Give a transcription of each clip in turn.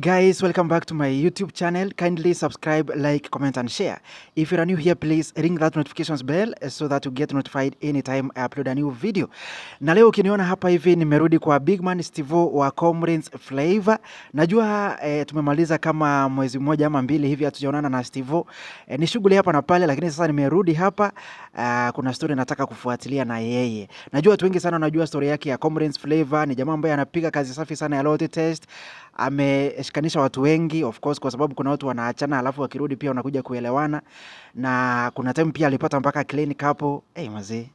Guys, welcome back to my YouTube channel. Kindly subscribe, like, comment and share. If you are new here, please ring that notifications bell so that you get notified anytime I upload a new video. Na leo ukiniona hapa hivi nimerudi kwa big man Stevo wa Comrades Flavour. Najua tumemaliza kama mwezi mmoja ama mbili hivi hatujaonana na Stevo. Ni shughuli hapa na pale, lakini sasa nimerudi hapa. Kuna story nataka kufuatilia na yeye. Najua watu wengi sana wanajua story yake ya Comrades Flavour. Ni jamaa ambaye anapiga kazi safi sana ya loyalty test. Ameshikanisha watu wengi of course, kwa sababu kuna watu wanaachana alafu wakirudi pia wanakuja kuelewana, na kuna time pia alipata mpaka clinic hapo. Mazee,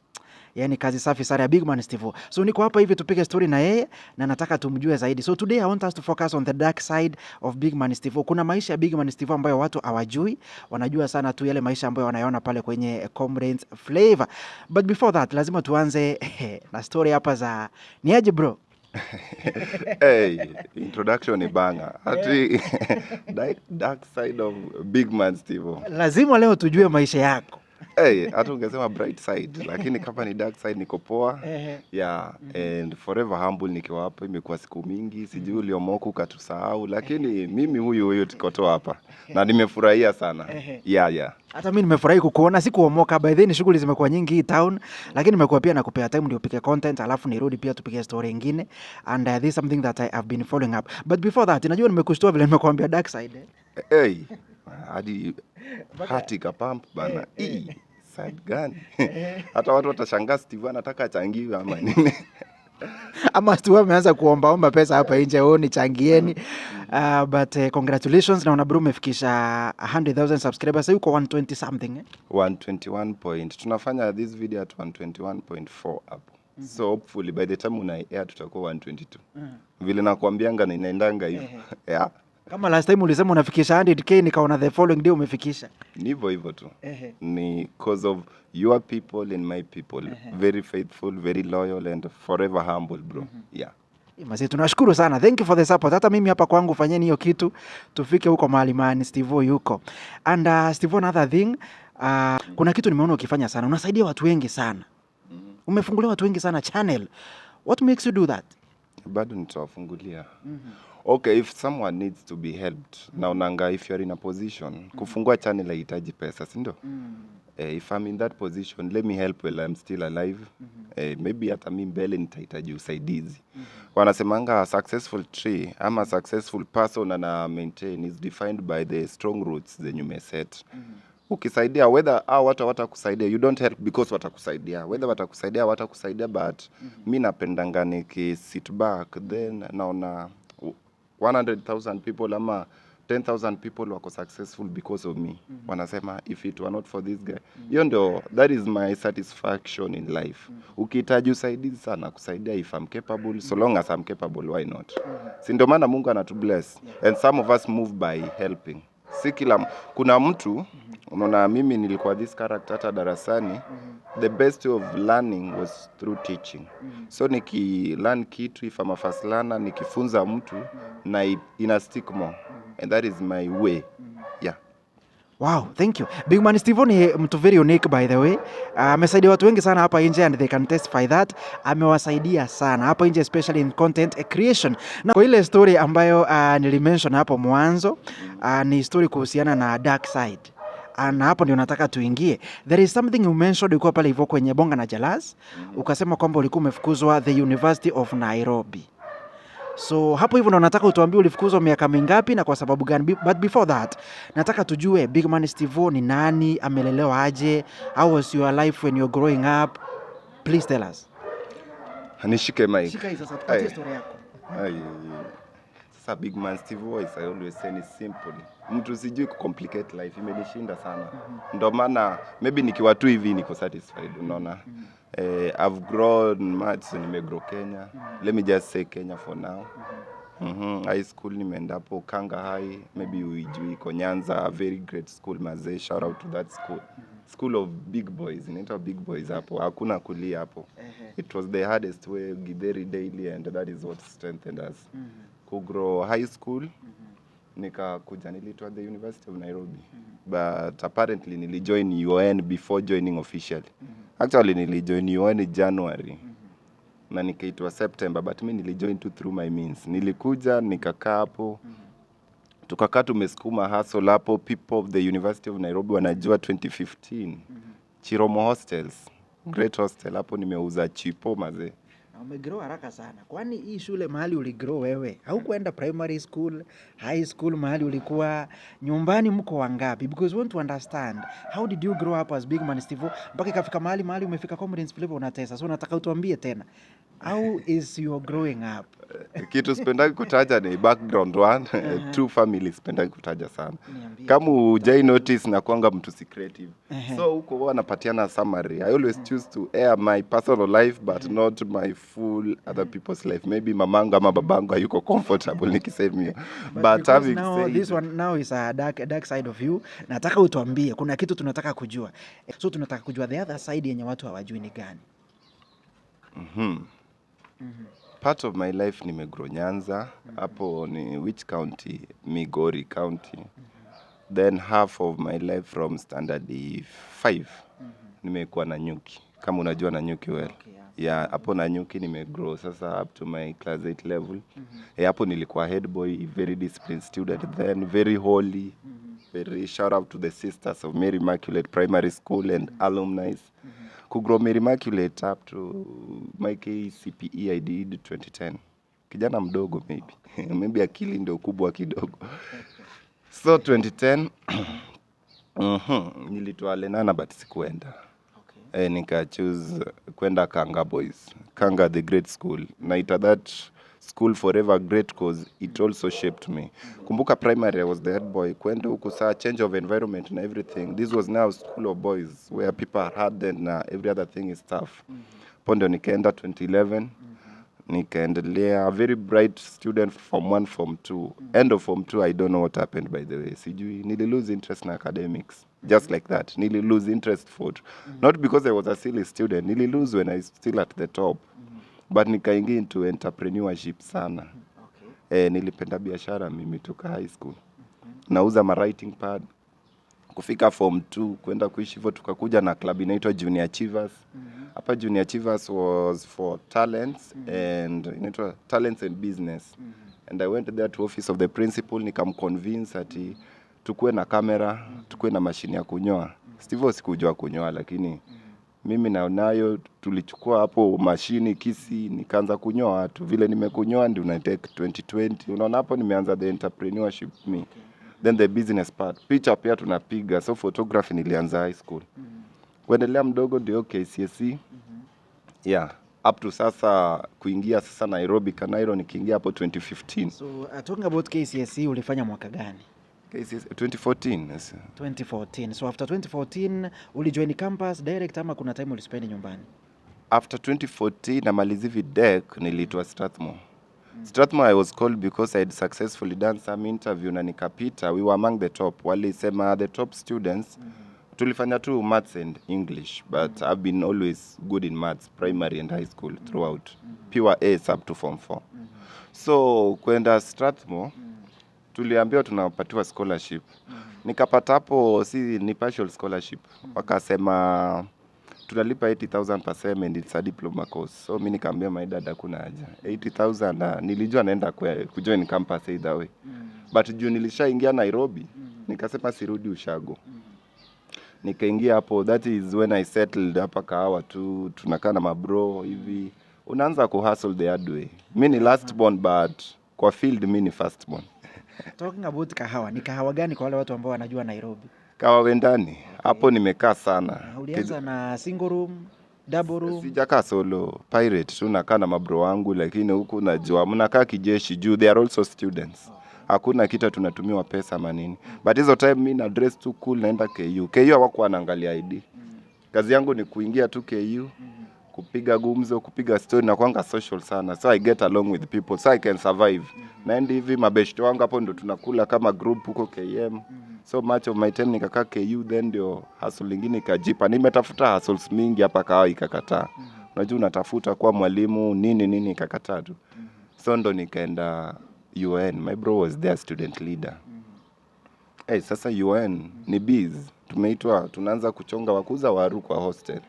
yani kazi safi sana ya big man Stevo. So niko hapa hivi tupige story na yeye na nataka tumjue zaidi. So today I want us to focus on the dark side of big man Stevo. Kuna maisha ya big man Stevo ambayo watu hawajui, wanajua sana tu yale maisha ambayo wanayaona pale kwenye Comrades Flavour. But before that lazima tuanze na story hapa za niaje bro. Hey, introduction ni banga. Ati dark side of big man Stevo. Lazima leo tujue maisha yako. Hata ungesema bright side, lakini kama ni dark side niko poa. Yeah, and forever humble nikiwa hapa. Imekuwa siku mingi, sijui uliomoku katusahau, lakini mimi huyu tuko hapa. Na nimefurahia sana. Yeah. Hata mimi nimefurahi kukuona, sikuomoka. By the way, shughuli zimekuwa nyingi hii town, lakini nimekuwa pia nakupea time ndio upike content, alafu nirudi pia tupige story nyingine, and this is something that I have been following up. But before that, najua nimekushtua vile nimekuambia dark side. Hadi hati kapamp bana. Side gani? Hata watu watashangaa Steve anataka achangiwe ama nini? Ama Steve ameanza kuomba pesa hapa nje, ni changieni. But congratulations, naona bro umefikisha 100,000 subscribers. Yuko 120 something 121 point. Tunafanya this video at 121.4 hapo. So hopefully by the time una air tutakuwa 122. Vile nakwambianga ninaendanga hivyo. Yeah. Kama last time ulisema unafikisha 100k, nikaona the following day umefikisha. Hivyo tu. Ni cause of your people and my people. Very faithful, very loyal and forever humble bro. Yeah. Mzee, tunashukuru sana. Thank you for the support. Hata mimi hapa kwangu fanyeni hiyo kitu tufike huko mahali mani Stevo yuko. And Stevo, another thing, kuna kitu nimeona ukifanya sana. Unasaidia watu wengi sana. Umefungulia watu wengi sana channel. What makes you do that? Bado nitawafungulia. Okay, if someone needs to be helped, naonanga if you're in a position, kufungua channel haihitaji pesa, si ndio? If I'm in that position, let me help while I'm still alive. Maybe hata mimi mbele nitahitaji usaidizi. Wanasemanga a successful tree ama a successful person ana maintain is defined by the strong roots zenye umeset. Ukisaidia whether watu watakusaidia, you don't help because watakusaidia. Whether watakusaidia but mimi napendanga niki sit back then naona 100,000 people ama 10,000 people wako successful because of me. Wanasema if it were not for this guy. That is my satisfaction in life. Ukihitaji usaidizi sana kusaidia, if I'm capable, so long as I'm capable, why not? Si ndio maana Mungu anatubless. And some of us move by helping. Si kila kuna mtu unaona, mimi nilikuwa this character hata darasani. The best way of learning was through teaching. So learn kitu, if I'm a first learner, nikifunza mtu na ina stick more. And that is my way. Yeah. Wow, thank you. Big man Stevo ni mtu very unique by the way. Amesaidia watu wengi sana hapa nje and they can testify that. Amewasaidia sana hapa nje, especially in content creation. Na kwa ile story ambayo nilimention hapo mwanzo, ni story kuhusiana na dark side. Na hapo ndio nataka tuingie. There is something you mentioned, ulikuwa pale hivyo kwenye Bonga na Jalaz. Ukasema kwamba ulikuwa umefukuzwa the University of Nairobi. So hapo hivyo ndo nataka utuambie ulifukuzwa miaka mingapi na kwa sababu gani. But before that, nataka tujue big man Stevo ni nani, amelelewa aje, how was your life when you're growing up? Please tell us. Nishike mic. Shika hii sasa, tupatie story yako. Sasa big man Stevo is, I always say, ni simple. Mtu sijui kucomplicate life, imenishinda sana. Ndio maana maybe nikiwa tu hivi niko satisfied, unaona. I've grown much, so nimegrow Kenya. Let me just say Kenya for now. High school nimeenda hapo Kanga High, maybe uijui iko Nyanza, a very great school mazee, shout out to that school. School of big boys, inaitwa big boys hapo, hakuna kulia hapo. It was the hardest way, Githeri daily, and that is what strengthened us. Kugrow high school, nikakuja nilitoa the University of Nairobi. But apparently nilijoin UN before joining officially. Actually nilijoin UN January. Na nikaitwa September, but mimi nilijoin tu through my means. Nilikuja nikakaa hapo tukakaa tumesukuma hustle hapo. People of the University of Nairobi wanajua 2015 Chiromo Hostels, great hostel hapo, nimeuza chipo mazee. Umegrow haraka sana. Kwani hii shule mahali uligrow wewe, haukuenda primary school, high school, mahali ulikuwa nyumbani mko wangapi? Because we want to understand how did you grow up as big man Stevo mpaka ikafika mahali umefika Comrades Flavour unatesa. So nataka utuambie tena, how is your growing up? Kitu sipendagi kutaja ni background one. Two families sipendagi kutaja sana. Kama hujai notice na kuanga mtu secretive. So huko huwa napatiana summary. I always choose to air my personal life but not my full other people's life. Maybe mamangu ama babangu hayuko comfortable nikisema hiyo. But having said, this one now is a dark side of you. Nataka utuambie, kuna kitu tunataka kujua. So tunataka kujua the other side yenye watu hawajui ni gani? Part of my life nimegrow Nyanza. Hapo ni which county? Migori County. Then half of my life from standard 5 nimekuwa Nanyuki. Kama unajua Nanyuki well. Yeah, hapo Nanyuki nimegrow sasa up to my class 8 level. Hapo nilikuwa head boy, very disciplined student, then very holy. Very shout out to the sisters of Mary Immaculate Primary School and alumni. Kugrow Mary Immaculate up to my KCPE I did 2010. Kijana mdogo maybe. Maybe akili ndio kubwa kidogo. So 2010 nilitoa Lenana but sikuenda. Nika choose kwenda Kanga Boys. Kanga the great school. Naita that school forever great cause it also shaped me. Kumbuka primary I was the head boy. Kwenda huku saa change of environment and everything. This was now school of boys where people are hard and every other thing is tough. Pondo nikaenda 2011. Nikaendelea, a very bright student from 1 form 2. End of form 2 I don't know what happened by the way. Sijui nili lose interest in academics. Just like that. Nili lose interest for not because I was a silly student. Nili lose when I was still at the top. But nikaingia into entrepreneurship sana. Nilipenda biashara mimi toka high school. Nauza ma writing pad. Kufika form 2 kwenda kuishi hivyo, tukakuja na club inaitwa Junior Achievers. Hapa Junior Achievers was for talents and inaitwa talents and business. And I went there to office of the principal, nikamconvince ati tukue na kamera, tukue na mashine ya kunyoa. Stevo sikujua kunyoa lakini mimi nayo tulichukua hapo mashini kisi, nikaanza kunyoa watu. Vile nimekunyoa ndio na take 2020. Unaona hapo nimeanza the entrepreneurship me. Then the business part. Picha pia tunapiga. So photography nilianza high school. Kuendelea mdogo ndio KCSE. Yeah. Up to sasa kuingia sasa Nairobi Kanairo nikiingia hapo 2015. So talking about KCSE ulifanya mwaka gani? KCSE 2014. Yes. 2014. So after 2014 ulijoin campus direct ama kuna time ulispend nyumbani? After 2014 namalizi videk niliitwa Strathmore. Strathmore I was called because I had successfully done some interview na nikapita. We were among the top. Walisema the top students. Tulifanya tu maths and English, but I've been always good in maths, primary and high school throughout. Pure A's up to form 4. So kwenda Strathmore tuliambiwa tunapatiwa scholarship. Nikapata hapo ni partial scholarship. Wakasema tunalipa 80,000 per sem and it's a diploma course. So mimi nikaambia my dad hakuna haja. 80,000 nilijua naenda kujoin campus either way. But juu nilishaingia Nairobi, nikasema sirudi ushago. Nikaingia hapo, that is when I settled hapa Kahawa tu, tunakaa na mabro hivi. Unaanza kuhustle the hard way. Mimi ni last born but kwa field mimi ni first born. Talking about Kahawa, ni Kahawa gani kwa wale watu ambao wanajua Nairobi? Kahawa Wendani. Hapo nimekaa sana. Ulianza na single room, double room? Sijakaa solo, pirate tu nakaa na mabro wangu, lakini huku najua mnakaa kijeshi juu they are also students. Hakuna kitu tunatumiwa pesa manini. But hizo time mimi na dress too cool naenda KU. KU hawakuwa wanaangalia ID. Kazi yangu ni kuingia tu KU, kupiga gumzo, kupiga story na kuanga social sana. So I get along with people so I can survive. Naenda hivi mabeshto wangu hapo ndo tunakula kama group huko KM. So much of my time nikakaa KU, then ndio hustle lingine ikajipa. Nimetafuta hustles mingi hapa Kahawa ikakataa. Unajua unatafuta kwa mwalimu nini ikakataa tu. So ndo nikaenda UN. My bro was their student leader. Sasa UN ni biz. Tumeitwa tunaanza kuchonga wakuza waru kwa hostel.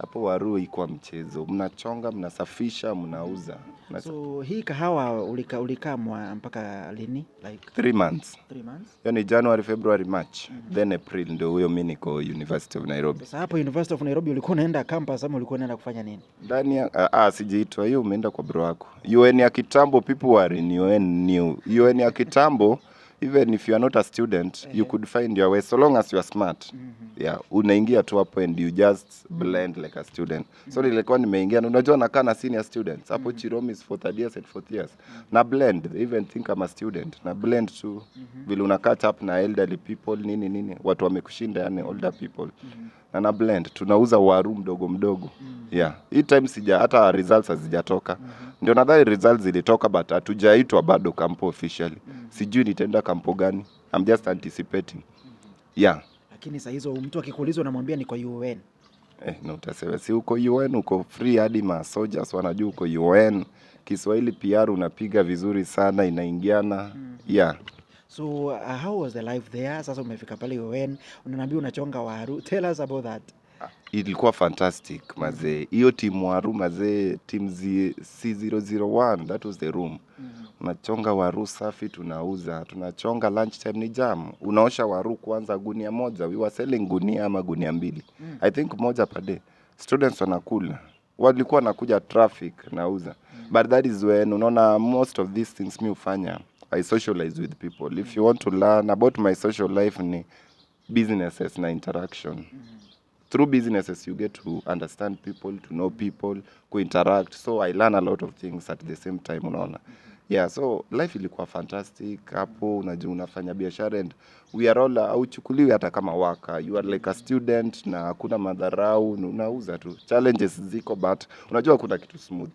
Hapo waru ikuwa mchezo. Mnachonga, mnasafisha, mnauza. So hii kahawa ulikaa mpaka lini? Like 3 months. 3 months? Yani January, February, March. Then April ndio huyo mimi niko University of Nairobi. Sasa hapo University of Nairobi ulikuwa unaenda campus ama ulikuwa unaenda kufanya nini? Ndani ya sijiitwa hiyo, umeenda kwa bro wako. UN ya kitambo, people were in UN new. UN ya kitambo, even if you are not a student, you could find your way so long as you are smart. Yeah, unaingia tu hapo and you just blend like a student. So nilikuwa nimeingia, unajua nakaa na senior students. Hapo Chiromi is for 3rd years and 4th years. Na blend, even think I'm a student. Na blend tu vile una catch up na elderly people nini watu wamekushinda, yani older people. Na blend tunauza waru mdogo. Yeah, hii time hata results hazijatoka. Ndio nadhani results zilitoka but hatujaitwa bado kampo officially. Sijui nitaenda kampo gani. I'm just anticipating. Yeah. Lakini saa hizo mtu akikuuliza unamwambia ni kwa UN. Na utasema si uko UN, uko free hadi ma soldiers wanajua uko UN. Kiswahili PR unapiga vizuri sana, inaingiana. Yeah. So how was the life there? Sasa umefika pale UN, unaniambia unachonga waru. Tell us about that. Ilikuwa fantastic mazee. Hiyo timu waru mazee, team C001, that was the room. Unachonga waru safi, tunauza. Tunachonga lunch time ni jam. Unaosha waru kwanza gunia moja. We were selling gunia ama gunia 2. I think moja per day. Students wanakula. Walikuwa nakuja traffic nauza. But that is when unaona most of these things mi ufanya. I socialize with people. If you want to learn about my social life ni businesses na interaction. Through businesses you get to understand people, to know people, interact. So I learn a lot of things at the same time, unaona. Yeah, so life ilikuwa fantastic. Hapo unajua unafanya biashara and we are all auchukuliwi hata kama waka. You are like a student na hakuna madharau, unauza tu. Challenges ziko but unajua kuna kitu smooth.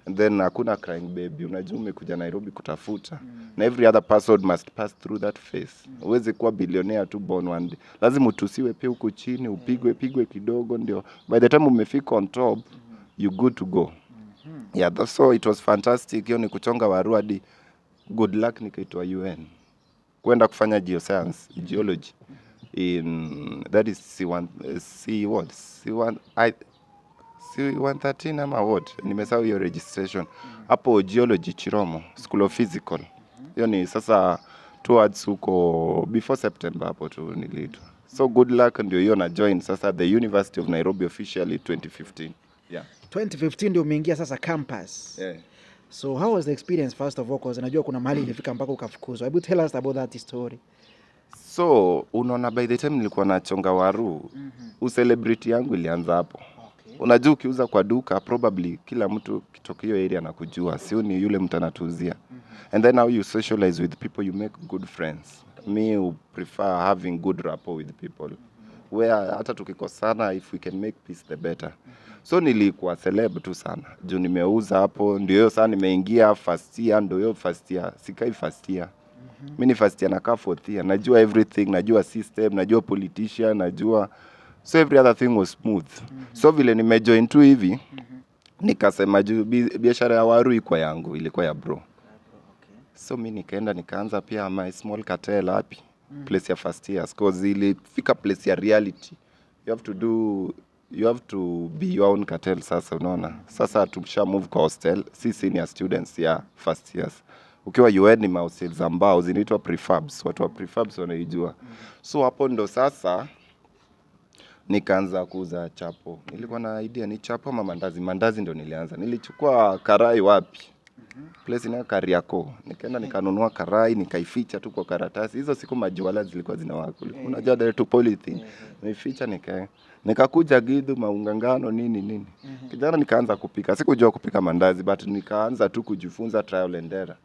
And then hakuna crying baby. Unajua umekuja Nairobi kutafuta. Na every other person must pass through that phase. Uweze kuwa billionaire tu born one day. Lazima utusiwe pia huko chini, upigwe kidogo ndio. By the time umefika on top, you good to go. Yeah, so it was fantastic. Hiyo ni kuchonga waru hadi good luck nikaitwa UN. Kwenda kufanya geology in that is C113 ama what? Nimesahau hiyo registration. Hapo geology Chiromo, School of Physical. Hiyo ni sasa towards huko before September hapo tu niliitwa. So good luck ndio hiyo na join sasa the University of Nairobi officially 2015. Yeah. 2015 ndio umeingia sasa campus. Yeah. So how was the experience first of all, because najua kuna mahali ilifika mpaka ukafukuzwa. Hebu tell us about that story. So unaona by the time nilikuwa nachonga waru, celebrity yangu ilianza hapo. Okay. Unajua ukiuza kwa duka probably kila mtu kutoka hiyo area anakujua, sio ni yule mtu anatuuzia. And then how you socialize with people, you make good friends. Me prefer having good rapport with people. Where hata tukikosana, if we can make peace the better. So nilikuwa celeb tu sana. Juu nimeuza hapo, ndio hiyo sana nimeingia first year, ndio hiyo first year. Sikai first year. Mimi ni first year nakaa 4th year. Najua everything, najua system, najua politician, najua. So every other thing was smooth. So vile nimejoin tu hivi, nikasema juu biashara ya waru iko yangu, ilikuwa ya bro. So mimi nikaenda nikaanza pia my small cartel happy. Place ya first year because ilifika place ya reality. You have to be your own cartel sasa unaona. Sasa tumsha move kwa hostel, si senior students ya first years. Ukiwa UN ni hostels ambao zinaitwa prefabs, watu wa prefabs wanaijua. So hapo ndo sasa nikaanza kuuza chapo. Nilikuwa na idea ni chapo ama mandazi. Mandazi ndo nilianza. Nilichukua karai wapi? Place ina Kariako. Nikaenda nikanunua karai, nikaificha tu kwa karatasi. Hizo siku majuala zilikuwa zinawaka. Unajua there to polythene. Nificha nikakuja Githu maungangano nini. Kijana nikaanza kupika. Sikujua kupika mandazi but nikaanza tu kujifunza trial and error.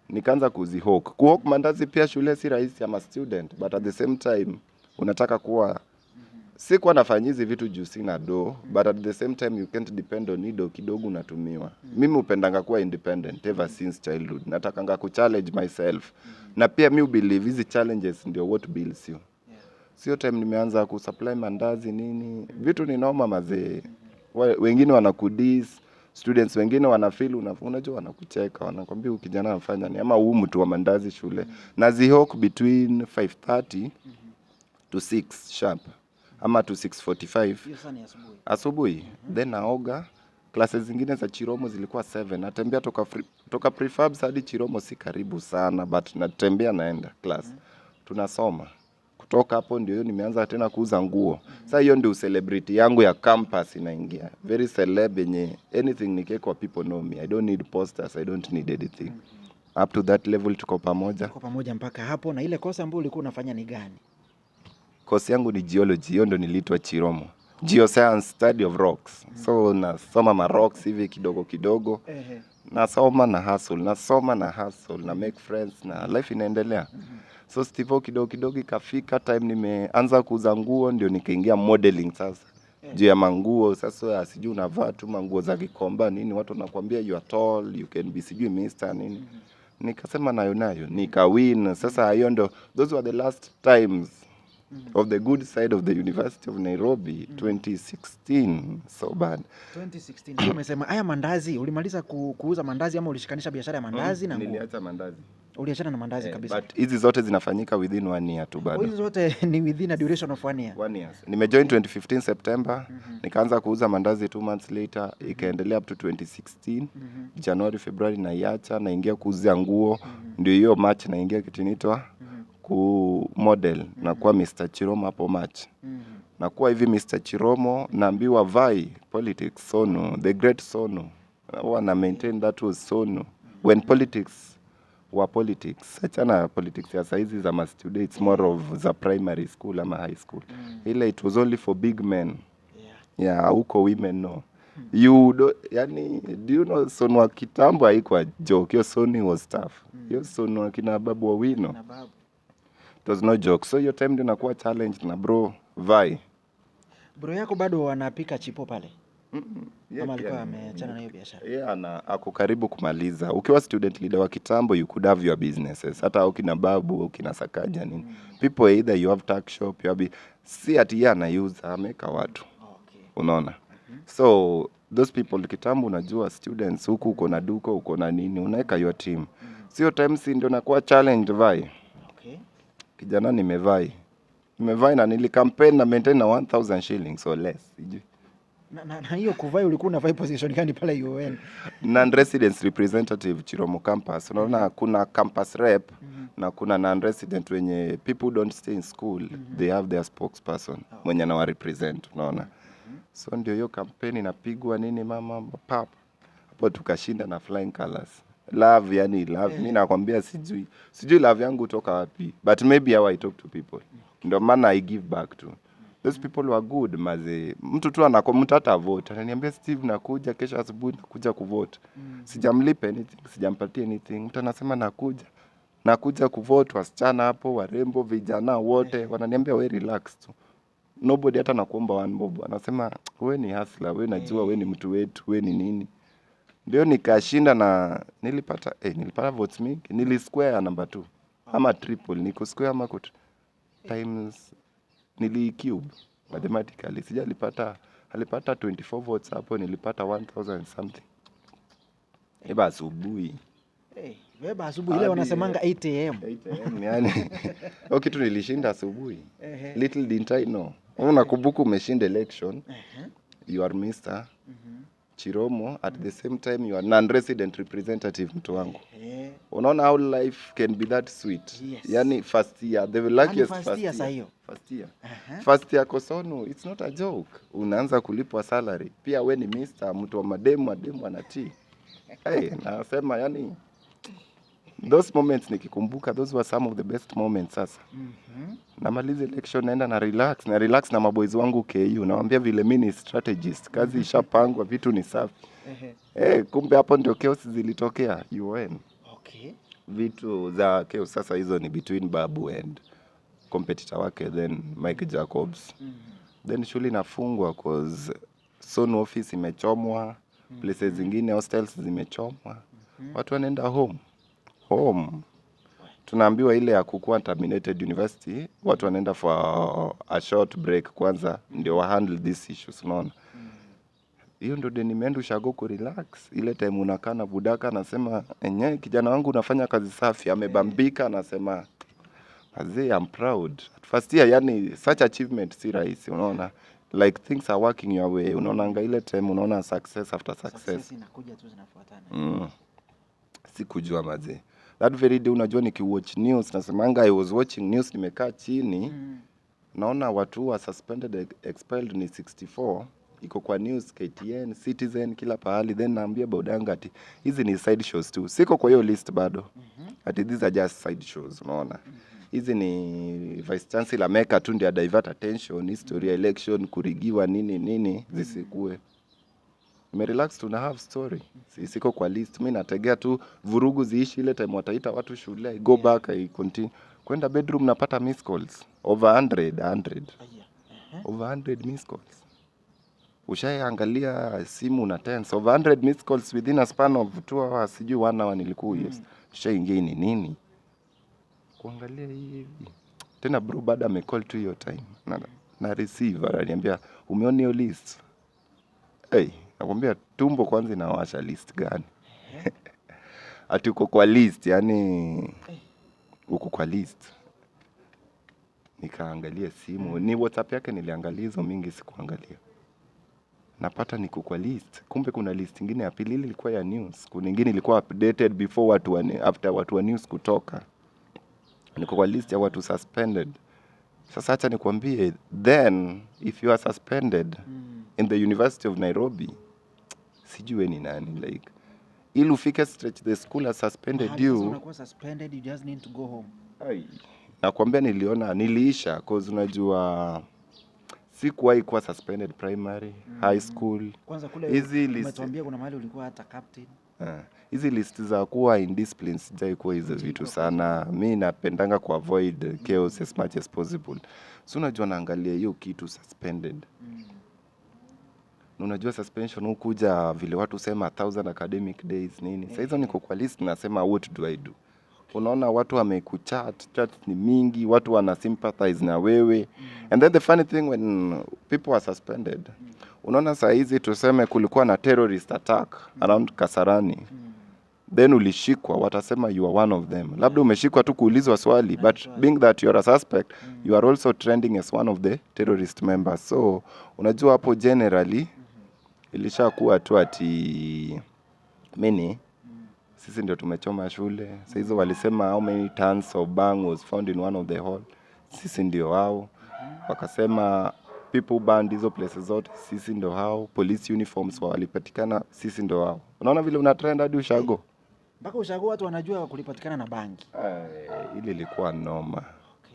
Nikaanza kuzihawk. Kuhawk mandazi pia shule si rahisi ama student but at the same time unataka kuwa sikuwa nafanya hizi vitu juu sina do, but at the same time you can't depend on ido kidogo unatumiwa. Mimi upendanga kuwa independent ever since childhood. Natakanga kuchallenge myself. Na pia mi believe hizi challenges ndio what builds you. Sio time nimeanza kusupply mandazi nini. Vitu ni noma mazee. Wengine wanakudis, students wengine wanafeel unajua wanakucheka, wanakwambia ukijana anafanya ni ama huu mtu wa mandazi shule. Na zihawk between 5:30 to 6 sharp. ama to 6:45 Hiyo sana ni asubuhi. Asubuhi. Then naoga. Classes zingine za Chiromo zilikuwa 7. Natembea toka prefabs hadi Chiromo, si karibu sana but natembea naenda class. Tunasoma. Kutoka hapo ndio nimeanza tena kuuza nguo. Sasa hiyo ndio celebrity yangu ya campus inaingia. Very celeb yenye anything nikeko people know me. I don't need posters, I don't need anything. Up to that level tuko pamoja. Tuko pamoja mpaka hapo. Na ile kosa ambayo ulikuwa unafanya ni gani? Kosi yangu ni geology, hiyo ndo niliitwa Chiromo. Geoscience, study of rocks. So nasoma ma rocks hivi kidogo kidogo. Nasoma na hustle, na make friends na life inaendelea. So Stevo kidogo kidogo ikafika time nimeanza kuuza nguo, ndio nikaingia modeling sasa. Juu ya manguo sasa, sijui unavaa tu manguo za Gikomba nini, watu wanakuambia you are tall, you can be sijui mister nini. Nikasema nayo nikawin. Sasa hiyo ndo, those were the last times of the good side of the University of Nairobi. 2016, so bad. 2016. Umesema haya mandazi, ulimaliza kuuza mandazi ama ulishikanisha biashara ya mandazi na nguo? Niliacha mandazi. Uliachana na mandazi kabisa. But hizi zote zinafanyika within 1 year tu bado. Hizi zote ni within a duration of 1 year. 1 year. Nimejoin 2015 September, nikaanza kuuza mandazi 2 months later, ikaendelea up to 2016. January, February naiacha, naingia kuuza nguo. Ndio hiyo March naingia kitinaitwa ku model na kuwa Mr. Chiromo hapo March. Na kuwa hivi Mr. Chiromo naambiwa vai politics Sono, the great Sono. Wana maintain that was Sono. When politics were politics. Achana politics ya saizi za ma students, more of the primary school ama high school. Ile it was only for big men. Yeah, huko women no. Yani, do you know Sono wa kitambo haikuwa joke. Yo Sono was tough. Yo Sono wa kina Babu Owino. It was no joke. So your time ndio nakuwa challenge na bro vai. Bro yako bado anapika chipo pale? Yeah, kama alikuwa ameachana na hiyo biashara. Yeah, na ako karibu kumaliza. Ukiwa student leader wa kitambo, you could have your businesses. Hata ukina Babu, ukina Sakaja nini. People either you have tuck shop, you have si ati yeye anauza, ameka watu. Okay. Unaona? So those people kitambo unajua students huku uko na duka, uko na nini, unaweka your team. Sio time si ndio nakuwa challenge vai. Okay. Kijana nimevai na nilikampeni na maintain na 1000 shillings or less. Sijui. Na hiyo kuvai ulikuwa unavai position gani pale UN? Non-resident representative Chiromo campus. Unaona kuna campus rep na kuna non-resident wenye people who don't stay in school, they have their spokesperson mwenye anawa represent, unaona. So ndio hiyo kampeni inapigwa nini mama pap. Hapo tukashinda na flying colors. Love, yani love. Mimi nakwambia sijui love yangu kutoka wapi, but maybe how I talk to people. Ndio maana I give back to. Those people were good maze. Mtu tu anakomtata vote. Ananiambia Steve nakuja kesho asubuhi nakuja kuvote. Sijamlipa anything, sijampatia anything. Mtu anasema nakuja kuvote, wasichana hapo, warembo, vijana wote wananiambia we relax tu. Nobody hata nakuomba 1 bob. Anasema wewe ni hustler, wewe najua wewe ni mtu wetu, wewe ni nini. Ndio nikashinda na nilipata votes mingi. Nili square number 2 ama triple, niko square ama times nili cube mathematically. Alipata 24 votes hapo, nilipata 1000 something. Eba asubuhi. Beba asubuhi ile wanasemanga 8 am. 8 am yani. Okay tu nilishinda asubuhi. Little didn't I know. Unakumbuka umeshinda election. You are Mr. Chiromo, at the same time you are non-resident representative mtu wangu. Unaona how life can be that sweet. Yes. Yani first year, the luckiest first year. First year. First year Kosono, it's not a joke. Unaanza kulipwa salary. Pia we ni Mr. mtu wa mademu anatii. Nasema yani those moments nikikumbuka, those were some of the best moments sasa. Namaliza election naenda na relax na maboys wangu KU. Nawaambia vile mimi ni strategist, kazi ishapangwa, vitu ni safi. Kumbe hapo ndio chaos zilitokea UN. Okay. Vitu za chaos sasa hizo ni between Babu and competitor wake then Mike Jacobs. Then shule inafungwa cause Sono office imechomwa, places zingine hostels zimechomwa. Watu wanaenda home. Tunaambiwa ile ya kukuwa terminated university, watu wanaenda for a short break kwanza ndio wa handle these issues, unaona. Hiyo ndio nimeenda ushago ku relax. Ile time unakaa na budaka anasema kijana wangu unafanya kazi safi, amebambika anasema Azee, I'm proud. At first year, yani such achievement si rahisi, unaona. Like things are working your way. Unaona ile time unaona success after success. Success inakuja tu zinafuatana. Sikujua mazee. That very day unajua nikiwatch news nasemanga I was watching news nimekaa chini. Naona watu wa suspended expelled ni 64. Iko kwa news KTN, Citizen kila pahali, then naambia bodanga ati hizi ni side shows tu. Siko kwa hiyo list bado. Ati these are just side shows, unaona. Hizi ni vice chancellor ameka tu ndio divert attention, history election kurigiwa nini zisikue. Relax to have story. Siko kwa list. Mimi nategea tu vurugu ziishi ile time wataita watu shule. Go back I continue. Kwenda bedroom napata miss calls. Over 100. Over 100 miss calls. Ushaangalia simu na tense. Over 100 miss calls within a span of 2 hours. Sijui 1 hour nilikuwa yes. Ushaingia nini? Kuangalia hivi. Tena bro baada amecall tu hiyo time. Na receiver ananiambia umeona hiyo list? Hey. Nakwambia tumbo kwanza inawasha list gani? Ati uko kwa list, yani uko kwa list. Nikaangalia simu, ni WhatsApp yake niliangalia hizo mingi sikuangalia. Napata niko kwa list. Kumbe kuna list nyingine ya pili ilikuwa ya news. Kuna nyingine ilikuwa updated before after watu wa news kutoka. Niko kwa list ya watu suspended. Sasa acha nikwambie, then if you are suspended in the University of Nairobi, sijui ni nani like ili ufike stretch the school has suspended you. Unakuwa suspended, you just need to go home. Nakwambia niliisha cause unajua sikuwahi kuwa suspended primary, high school. Kwanza kule umetuambia kuna mahali ulikuwa hata captain. Hizi list za kuwa indiscipline sijai kuwa hizo vitu sana. Mimi napendanga ku avoid chaos as much as possible. So unajua naangalia hiyo kitu suspended. Unajua suspension hukuja vile watu sema 1000 academic days nini. Sasa hizo niko kwa list nasema what do I do? Unaona watu wamekuchat ni mingi, watu wana sympathize na wewe. And then the funny thing when people are suspended. Unaona saa hizi tuseme kulikuwa na terrorist attack around Kasarani. Then ulishikwa, watasema you are one of them. Labda umeshikwa tu kuulizwa swali, but being that you are a suspect, you are also trending as one of the terrorist members. So unajua hapo generally ilishakuwa tu ati mimi sisi ndio tumechoma shule. Sasa hizo walisema how many tons of bang was found in one of the hall. Sisi ndio hao. Wakasema people banned hizo places zote. Sisi ndio hao. Police uniforms walipatikana. Sisi ndio hao. Unaona vile una trend hadi ushago. Mpaka ushago watu wanajua kulipatikana na bangi. Ile ilikuwa noma.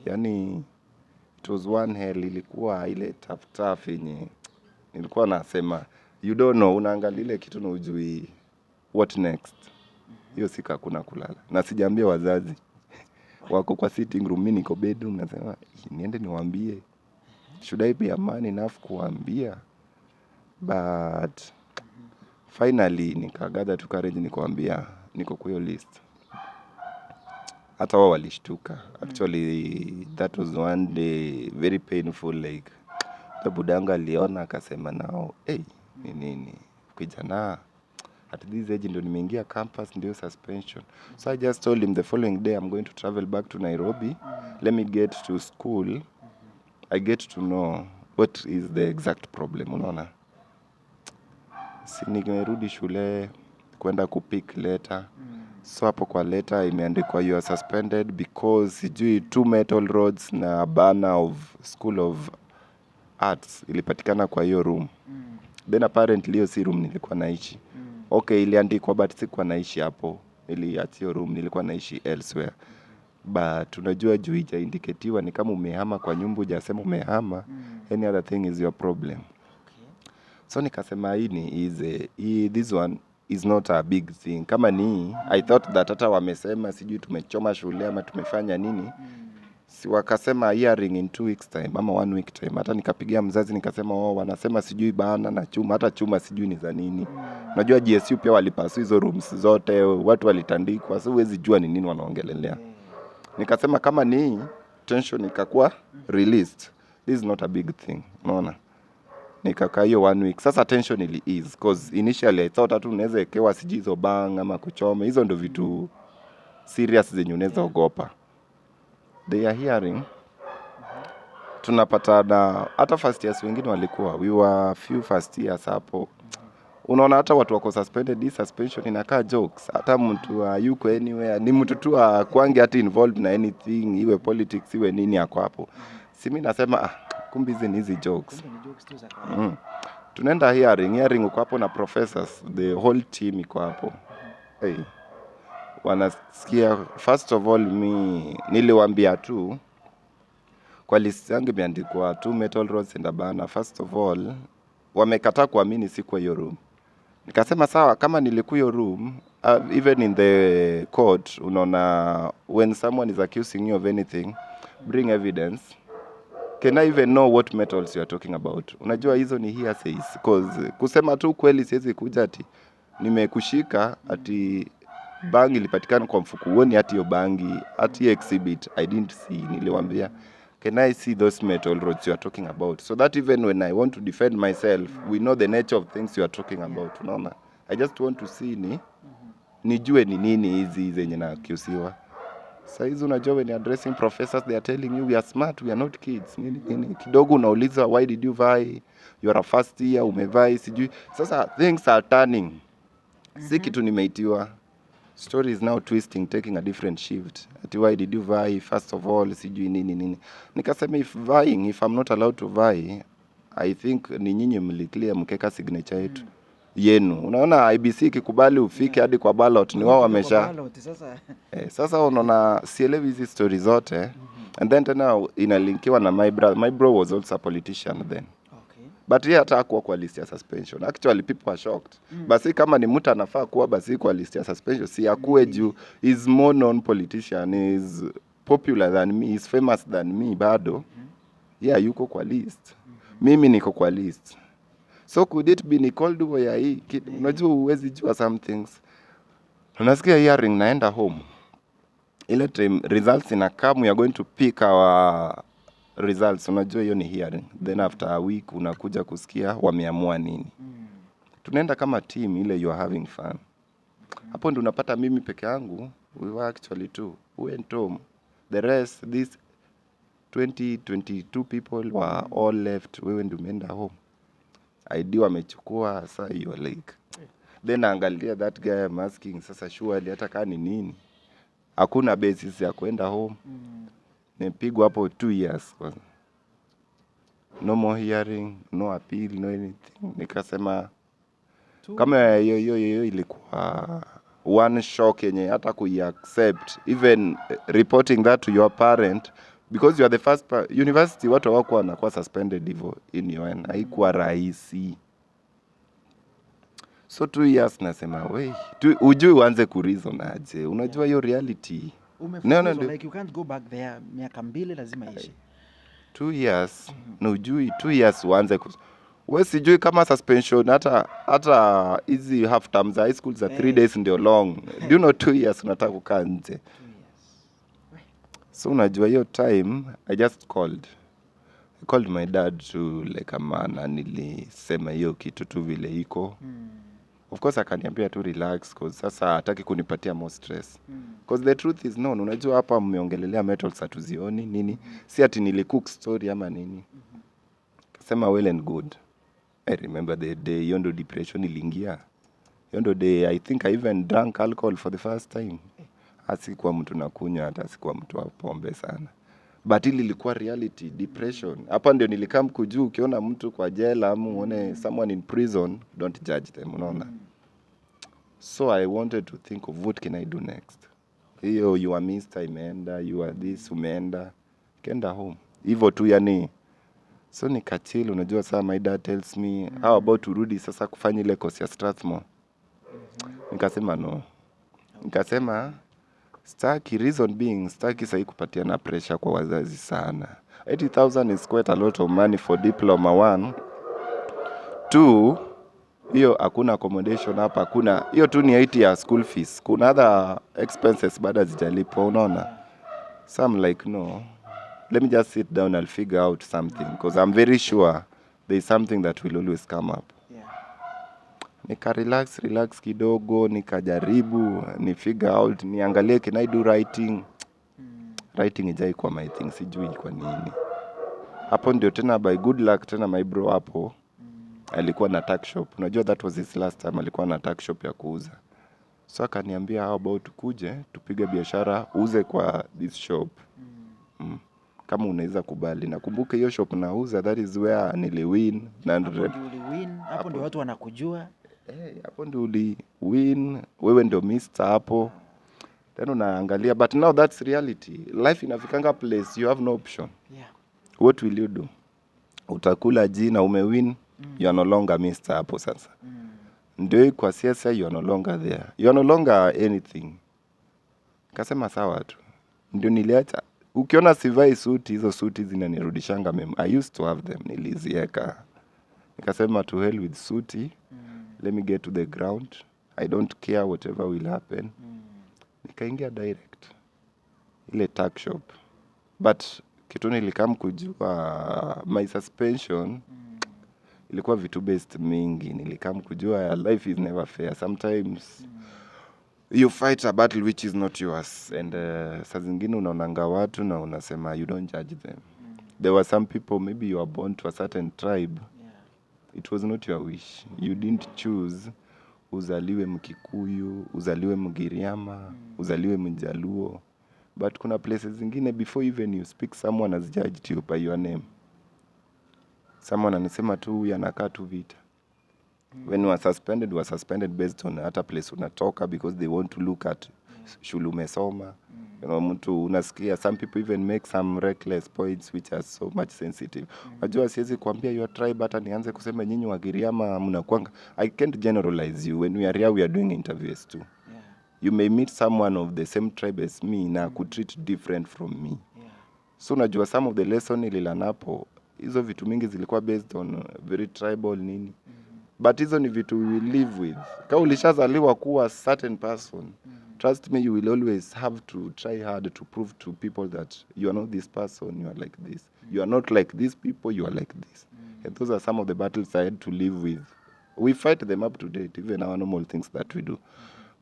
Yani it was one hell, ilikuwa ile tough yenye nilikuwa nasema you don't know, unaangalia ile kitu na ujui what next. Hiyo siku hakuna kulala. Na sijaambia wazazi. Wako kwa sitting room, mimi niko bedroom nasema niende niwaambie. Should I be a man enough kuambia? But finally nikagather to courage nikawaambia niko kwa hiyo list. Hata wao walishtuka. Actually that was one day very painful like the budanga aliona akasema nao nini kijana at this age ndio nimeingia campus ndio suspension. So I just told him the following day I'm going to travel back to Nairobi. Let me get to school. I get to know what is the exact problem, unaona. Nimerudi shule kwenda kupick letter. So hapo kwa letter imeandikwa you are suspended because sijui 2 metal rods na a banner of School of Arts ilipatikana kwa hiyo room. Then apparently hiyo si room nilikuwa naishi. Okay, iliandikwa but sikuwa naishi hapo. Niliachia room nilikuwa naishi elsewhere. But unajua juu haijaindicatiwa ni kama umehama kwa nyumba hujasema umehama. Any other thing is your problem. So nikasema this one is not a big thing. Kama ni I thought that hata wamesema sijui tumechoma shule ama tumefanya nini. Si wakasema hearing in 2 weeks time ama 1 week time. Hata nikapigia mzazi nikasema wanasema sijui bana na chuma, hata chuma sijui ni za nini. Unajua GSU pia walipasu hizo rooms zote, watu walitandikwa, so huwezi jua ni nini wanaongelelea. Nikasema kama ni tension ikakuwa released. This is not a big thing. Unaona? Nikakaa hiyo 1 week. Sasa tension ili ease because initially I thought hatu unaweza ekewa sijui hizo bang ama kuchoma. Hizo ndio vitu serious zenye unaweza ogopa. they are hearing. Tunapatana hata first years wengine walikuwa, we were few first years hapo. Unaona hata watu wako suspended, hii suspension inakaa jokes. Hata mtu yuko anywhere, ni mtu tu kwangi hata involved na anything, iwe politics, iwe nini yako hapo. Si mimi nasema kumbe hizi jokes. Tunaenda hearing uko hapo na professors, the whole team iko hapo. Hey. Wanasikia, first of all niliwaambia tu kwa list yangu imeandikwa 2 metal rods and a banner. First of all, wamekataa kuamini sikuwa hiyo room. Nikasema sawa, kama nilikuwa hiyo room, even in the court, unaona when someone is accusing you of anything, bring evidence. Can I even know what metals you are talking about? Unajua hizo ni hearsays, because kusema tu kweli siwezi kuja ati nimekushika ati bangi ilipatikana kwa mfuko, uone ati hiyo bangi, ati exhibit I didn't see. Niliwaambia, can I see those metal rods you are talking about, so that even when I want to defend myself, we know the nature of things you are talking about. Unaona, I just want to see nijue ni nini hizi zenye na accused. Saizi unajua when addressing professors, they are telling you we are smart, we are not kids. Nini kidogo unauliza why did you vie, you are a first year, umevai sijui. Sasa things are turning. Si kitu nimeitiwa. Story is now twisting, taking a different shift. Ati why did you vie, first of all, sijui nini. Nikasema if I'm not allowed to vie, I think ni nyinyi mliclear mkeka signature yetu. Yenu. Unaona IBC ikikubali ufike hadi kwa ballot, ni wao wamesha. Sasa unaona sielewi hizi stories zote. And then tena inalinkiwa na my brother. My bro was also a politician then. But yeye hata hakuwa kwa list ya suspension. Actually people are shocked. Basi kama ni mtu anafaa kuwa basi kwa list ya suspension, si akuwe juu is more known politician, is popular than me, is famous than me bado. Yeah, yuko kwa list. Mimi niko kwa list. So could it be Nicole Dugo ya hii? Unajua uwezi jua some things. Unasikia hearing naenda home. Ile time results inakamu, you are going to pick our results. Unajua hiyo ni hearing. Then after a week unakuja kusikia wameamua nini. Tunaenda kama team ile you are having fun. Hapo ndio unapata mimi peke yangu, we were actually two. We went home. The rest, these 22 people were all left. Wewe ndio umeenda home. ID wamechukua, sasa you like. Then angalia that guy I'm asking, sasa surely hata kani nini. Hakuna basis ya kwenda home. Nimepigwa hapo 2 years kwanza. No more hearing, no appeal, no anything. Nikasema kama hiyo ilikuwa one shock yenye hata kuiaccept, even reporting that to your parent, because you are the first university watu wako wanakuwa suspended hivyo in UN, haikuwa rahisi. So 2 years nasema ujui uanze kureason aje, unajua hiyo reality. No, like you can't go back there, miaka 2 lazima ishi. 2 years, na ujui 2 years uanze wewe sijui kama suspension hata hizi half terms high school za 3 days ndio long. Do you know 2 years unataka kukaa nje? So unajua hiyo time I just called my dad to like a man, and nilisema hiyo kitu tu vile iko. Of course akaniambia tu relax, cause sasa hataki kunipatia more stress. Cause the truth is known. Unajua hapa mmeongelelea metals hatuzioni nini. Si ati nilikook story ama nini. Kasema well and good. I remember the day hiyo ndo depression iliingia. Hiyo ndo day I think I even drank alcohol for the first time. Asikuwa mtu nakunywa, hata sikuwa mtu wa pombe sana. But ili ilikuwa reality, depression. Hapa ndio nilikam kujua ukiona mtu kwa jela ama uone someone in prison, don't judge them, unaona. So I wanted to think of what can I do next. Hiyo you are missed, imeenda, you are this, umeenda. Kenda home. Hivyo tu yani. So nikachill, unajua saa my dad tells me, how about turudi sasa kufanya ile course ya Strathmore. Nikasema no. Nikasema staki, reason being staki sahi kupatia na pressure kwa wazazi sana. 80,000 is quite a lot of money for diploma 1. 2, hiyo hakuna accommodation hapa, hakuna. Hiyo tu ni 80 ya school fees. Kuna other expenses baada zijalipwa, unaona. So I'm like no. Let me just sit down and figure out something, because I'm very sure there is something that will always come up. Nika relax kidogo, nikajaribu, ni figure out, niangalie can I do writing. writing ijai kwa my thing, sijui kwa nini. Hapo ndio tena by good luck tena my bro hapo alikuwa na tuck shop. Unajua that was his last time, alikuwa na tuck shop ya kuuza. So akaniambia how about kuje tupige biashara uuze kwa this shop. Kama unaweza kubali. Nakumbuka hiyo shop nauza, that is where niliwin. Hapo ndio watu wanakujua. Hapo ndio uliwin, wewe ndio mister hapo. Then unaangalia, but now that's reality. Life inafikanga place you have no option. Yeah. What will you do? Utakula jina umewin, you are no longer mister hapo sasa. Ndio kwa siasa you are no longer there. You are no longer anything. Kasema sawa tu. Ndio niliacha. Ukiona sivai suti, hizo suti zinanirudishanga meme. I used to have them, nilizieka. Nikasema to hell with suti. Let me get to the ground. I don't care whatever will happen. Nikaingia direct. Ile tuck shop. But kitu nilikam kujua my suspension ilikuwa vitu based mingi. Nilikam kujua life is never fair. Sometimes you fight a battle which is not yours. And saa zingine unaonanga watu na unasema you don't judge them. There were some people, maybe you are born to a certain tribe. It was not your wish. You didn't choose uzaliwe Mkikuyu, uzaliwe Mgiriama, uzaliwe Mjaluo. But kuna places zingine before even you speak, someone has judged you by your name. Someone anasema tu huyu anakaa tu vita. When you are suspended based on hata place unatoka because they want to look at shule umesoma. You know, mtu unasikia, some people even make some reckless points which are so much sensitive. Unajua siwezi kuambia your tribe hata nianze kusema nyinyi Wagiriama mnakuanga. I can't generalize you. When we are here we are doing interviews too. You may meet someone of the same tribe as me na treat different from me. So unajua some of the lesson nililanapo, hizo vitu mingi zilikuwa based on very tribal nini. But hizo ni vitu we live with. Kama ulishazaliwa kuwa certain person, trust me, you will always have to try hard to prove to people that you are not this person, you are like this. You are not like these people, you are like this. And those are some of the battles I had to live with. We fight them up to date, even our normal things that we do.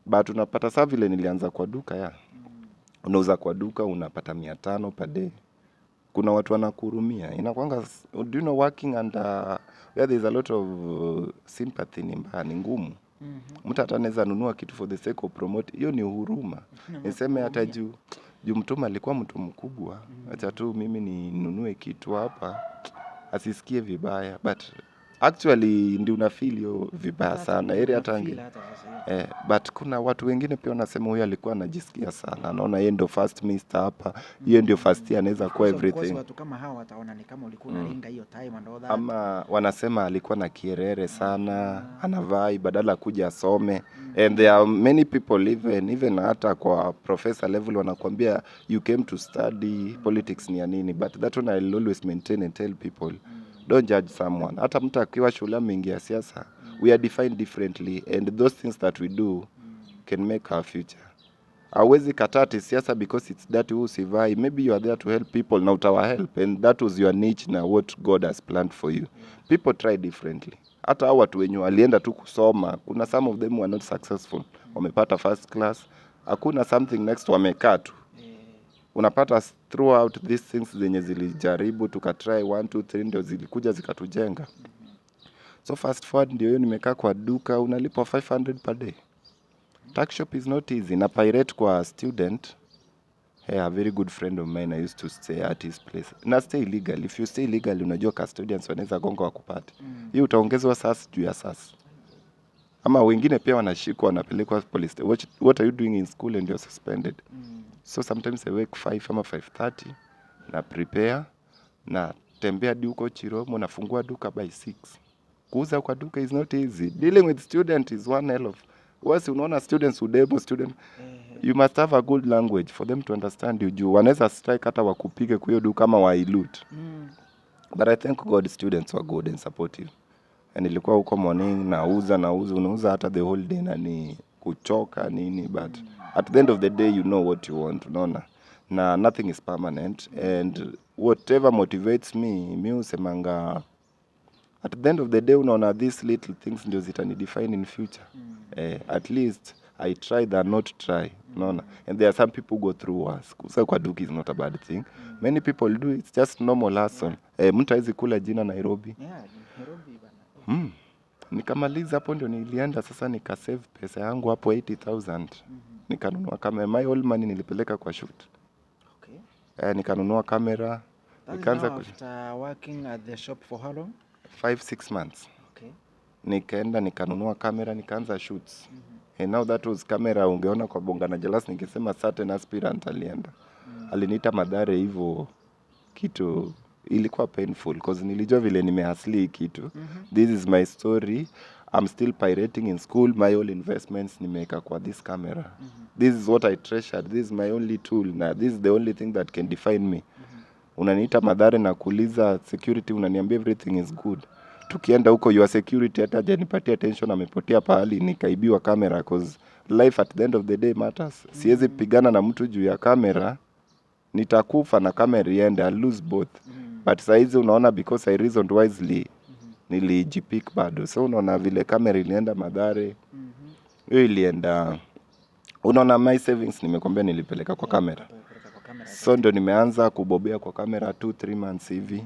But unapata saa vile nilianza kwa duka ya. Unauza kwa duka, unapata 500 per day. Kuna watu wanakuhurumia. Inakuanga, do you know, working under where there is a lot of sympathy ni ngumu. Mtu hata anaweza nunua kitu for the sake of promote. Hiyo ni huruma. Niseme hata juu mtuma alikuwa mtu mkubwa. Acha tu mimi ninunue kitu hapa asisikie vibaya. But actually ndio una feel hiyo vibaya sana. Area tangi. But kuna watu wengine pia wanasema huyu alikuwa anajisikia sana. Anaona yeye ndio first mister hapa. Yeye ndio first year anaweza kuwa everything. Kwa watu kama hao wataona ni kama ulikuwa unaringa hiyo time and all that. Ama wanasema alikuwa na kierere sana, anavai badala kuja asome. And there are many people even hata kwa professor level wanakuambia you came to study politics ni ya nini. But that one I'll always maintain and tell people, don't judge someone. Hata mtu akiwa shule ameingia siasa, we are defined differently, and those things that we do can make our future. Hawezi katati siasa because it's that you survive. Maybe you are there to help people, na utawa help, and that was your niche na what God has planned for you. People try differently. Hata hao watu wenye walienda tu kusoma, kuna some of them were not successful. Wamepata first class, hakuna something next wamekaa tu. Unapata throughout these things zenye zilijaribu tukatry 1 2 3 ndio zilikuja zikatujenga. So fast forward ndio hiyo nimekaa kwa duka, unalipa 500 per day. Tuck shop is not easy. Na pirate kwa student. Hey, a very good friend of mine, I used to stay at his place. Na stay illegal. If you stay illegal, unajua custodians wanaweza gonga wakupate. Hiyo utaongezwa sasa juu ya sasa. Ama wengine pia wanashikwa wanapelekwa police. What are you doing in school and you're suspended? So sometimes I wake 5 ama 5:30 na prepare na tembea hadi huko Chiromo, nafungua duka by 6. Kuuza kwa duka is not easy. Dealing with student is one hell of. Once unaona students who demo student, you must have a good language for them to understand you. Juu wanaweza strike hata wakupige kwa hiyo duka kama wailute. But I thank God students were good and supportive. And ilikuwa huko morning unauza hata the whole day na ni kuchoka nini, but at the end of the day you know what you want, unaona. Na nothing is permanent, and whatever motivates me usemanga at the end of the day unaona these little things ndio zitani define in future. At least I try than not try. Unaona? And there are some people go through worse. Kuuza kwa duka is not a bad thing. Many people do, it's just normal hustle. Mtu hawezi kula jina Nairobi. Nairobi bana. Nikamaliza hapo ndio nilienda sasa nikasave pesa yangu hapo 80,000. Nikanunua kamera. My whole money nilipeleka kwa shoot. Okay. Nikanunua kamera. Nikaanza after working at the shop for how long? 5-6 months. Okay. Nikaenda nikanunua kamera nikaanza shoots. And now that was camera ungeona kwa bonga na jealous ningesema certain aspirant alienda. Aliniita Madhare hivyo kitu ilikuwa painful because nilijua vile nimehasli kitu. This is my story. I'm still pirating in school. My all investments nimeweka kwa this camera. This is what I treasured. This is my only tool. Now this is the only thing that can define me. Unaniita Madhare na kuuliza security unaniambia everything is good. Tukienda huko your security hata hajanipatia attention amepotea pahali nikaibiwa kamera cause life at the end of the day matters. Siwezi pigana na mtu juu ya kamera. Nitakufa na kamera iende, I'll lose both. But saizi unaona because I reasoned wisely, nilijipik bado. So unaona vile kamera ilienda Madhare, hiyo ilienda, unaona my savings nimekwambia nilipeleka kwa kamera. So ndio nimeanza kubobea kwa kamera 2-3 months hivi.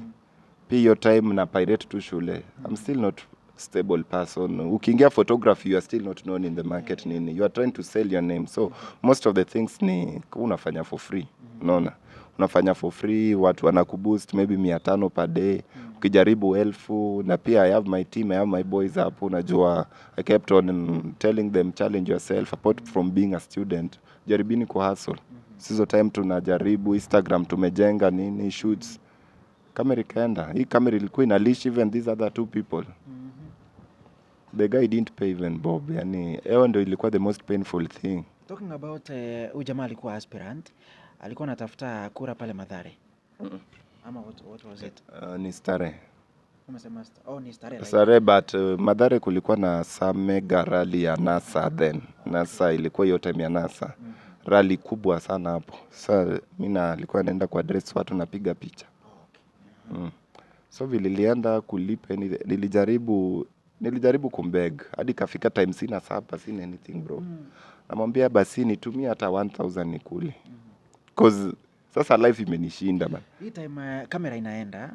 Pia hiyo time na pirate tu shule. I'm still not stable person. Ukiingia photography, you are still not known in the market nini. You are trying to sell your name. So most of the things ni unafanya for free. Unaona? Unafanya for free, watu wanakuboost maybe 500 per day. Ukijaribu 1000 na pia I have my team, I have my boys hapo. Unajua I kept on telling them challenge yourself apart from being a student. Jaribini ku hustle. Sizo time tunajaribu Instagram tumejenga nini shoots. Kamera ikaenda. Hii kamera ilikuwa inalish even these other 2 people. The guy didn't pay even Bob. Yani, hiyo ndio ilikuwa the most painful thing. Talking about ujamaa alikuwa aspirant, alikuwa anatafuta kura pale Madhare. Ama what was it? Ni Starehe. Umesema ni Starehe. Starehe but Madhare kulikuwa na some mega rally ya NASA then. NASA ilikuwa hiyo time ya NASA. Rally kubwa sana hapo. Sasa mimi nilikuwa naenda kwa address watu napiga picha. So vile nilienda kulipa nilijaribu kumbeg hadi kafika time sina sapa sina anything bro. Namwambia basi nitumie hata 1000 nikule. Cause sasa life imenishinda man. Hii time kamera inaenda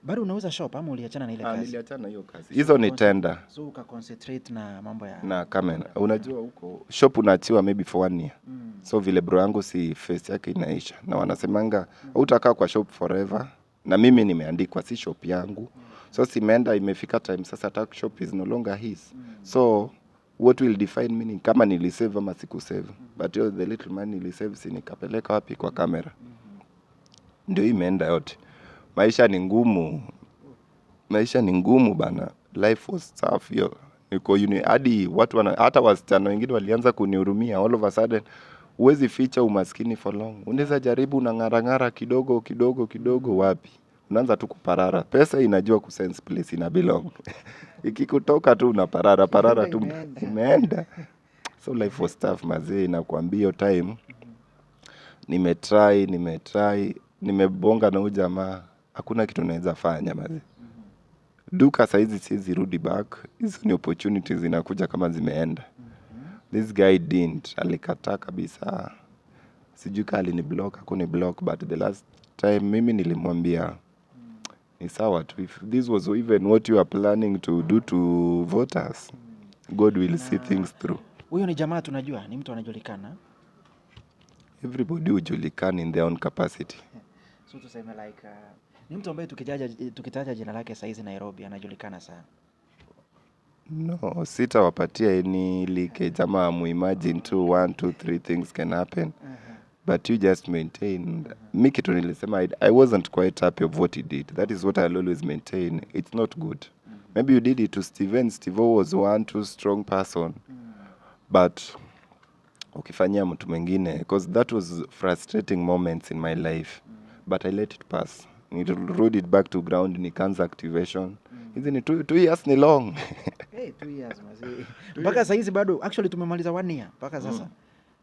bado unauza shop ama uliachana na ile kazi? Niliachana hiyo kazi. Hizo ni tender. So uka concentrate na mambo ya na kamera. Unajua huko shop unaachiwa maybe for 1 year. So vile bro yangu si face yake inaisha na wanasemanga hutakaa kwa shop forever. Na mimi nimeandikwa si shop yangu. So simeenda imefika time sasa that shop is no longer his. So what will define me ni kama nilisave ama sikusave. But the little money nilisave si nikapeleka wapi kwa kamera. Ndio imeenda yote. Maisha ni ngumu bana. Life was tough yo. Niko hadi watu hata wasichana wengine walianza kunihurumia all of a sudden. Huwezi ficha umaskini for long. Unaweza jaribu unang'ara kidogo wapi. Unaanza tu kuparara. Pesa inajua kusense place ina belong. Ikikutoka tu unaparara tu imeenda. So life was tough mazee nakwambia hiyo time. Nimetry, nimebonga na huyu jamaa. Hakuna kitu naweza fanya mazee. Duka saizi siwezi rudi back. Hizo ni opportunities zinakuja kama zimeenda. This guy didn't. Alikataa kabisa. Sijui kama aliniblock, hakuniblock but the last time mimi nilimwambia ni sawa tu. If this was even what you are planning to do to voters, God will see things through. Huyo ni jamaa tunajua, ni mtu anajulikana. Everybody hujulikana in their own capacity. So tuseme like ni mtu ambaye tukitaja jina lake saizi Nairobi anajulikana sana. No, sitawapatia any leak jamaa muimagine 1 2 3 things can happen. But you just maintain. Me kitu nilisema I wasn't quite happy of what he did. That is what I'll always maintain. It's not good. Maybe you did it to Steven. Stevo was one too strong person. But ukifanyia mtu mwingine because that was frustrating moments in my life. But I let it pass. Need to root it back to ground nikaanza activation. Hizi ni 2 years ni long. 2 years mazee. Mpaka sasa hizi bado actually tumemaliza 1 year mpaka sasa.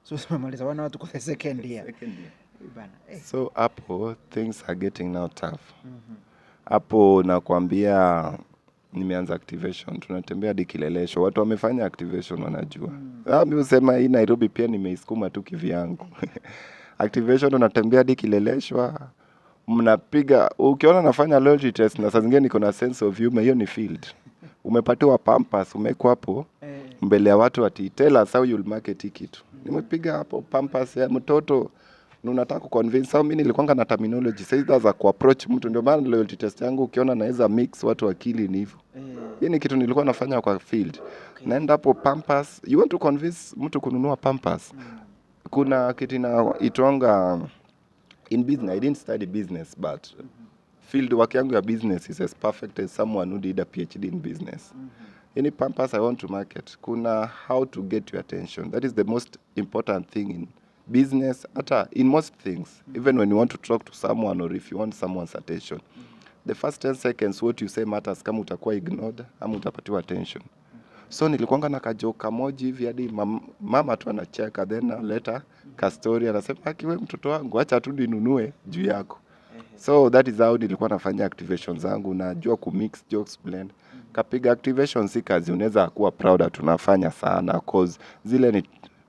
So tumemaliza 1 year tuko the second year. So hapo things are getting now tough. Hapo nakwambia nimeanza activation. Tunatembea hadi Kileleshwa. Watu wamefanya activation wanajua. Mimi husema hii Nairobi pia nimeisukuma tu kivyangu. Activation unatembea hadi Kileleshwa. Mnapiga, ukiona nafanya loyalty test na saa zingine niko na sense of humor, hiyo ni field. Umepatiwa Pampers, umekuwa hapo mbele ya watu ati tell us how you'll market hii kitu. Nimepiga hapo Pampers ya mtoto na unataka kuconvince. Mimi nilikuwa na terminology sasa za kuapproach mtu, ndio maana loyalty test yangu ukiona naweza mix watu akili ni hivyo. Hii ni kitu nilikuwa nafanya kwa field. Naenda hapo Pampers, you want to convince mtu kununua Pampers. Kuna kitu inaitwanga in business. I didn't study business, but field work yangu ya business is as perfect as someone who did a PhD in business. Any Pampers I want to market, kuna how to get your attention. That is the most important thing in business, in most things. Even when you want to talk to someone or if you want someone's attention. The first 10 seconds what you say matters kama utakuwa ignored ama utapatiwa attention. So nilikuanga na kajoka moja hivi hadi mama tu anacheka, then later ka story anasema akiwe mtoto wangu acha tu ninunue juu yako. So that is how nilikuwa nafanya activations zangu, najua ku mix jokes blend. Kapiga activations si kazi unaweza kuwa proud tunafanya sana cause zile ni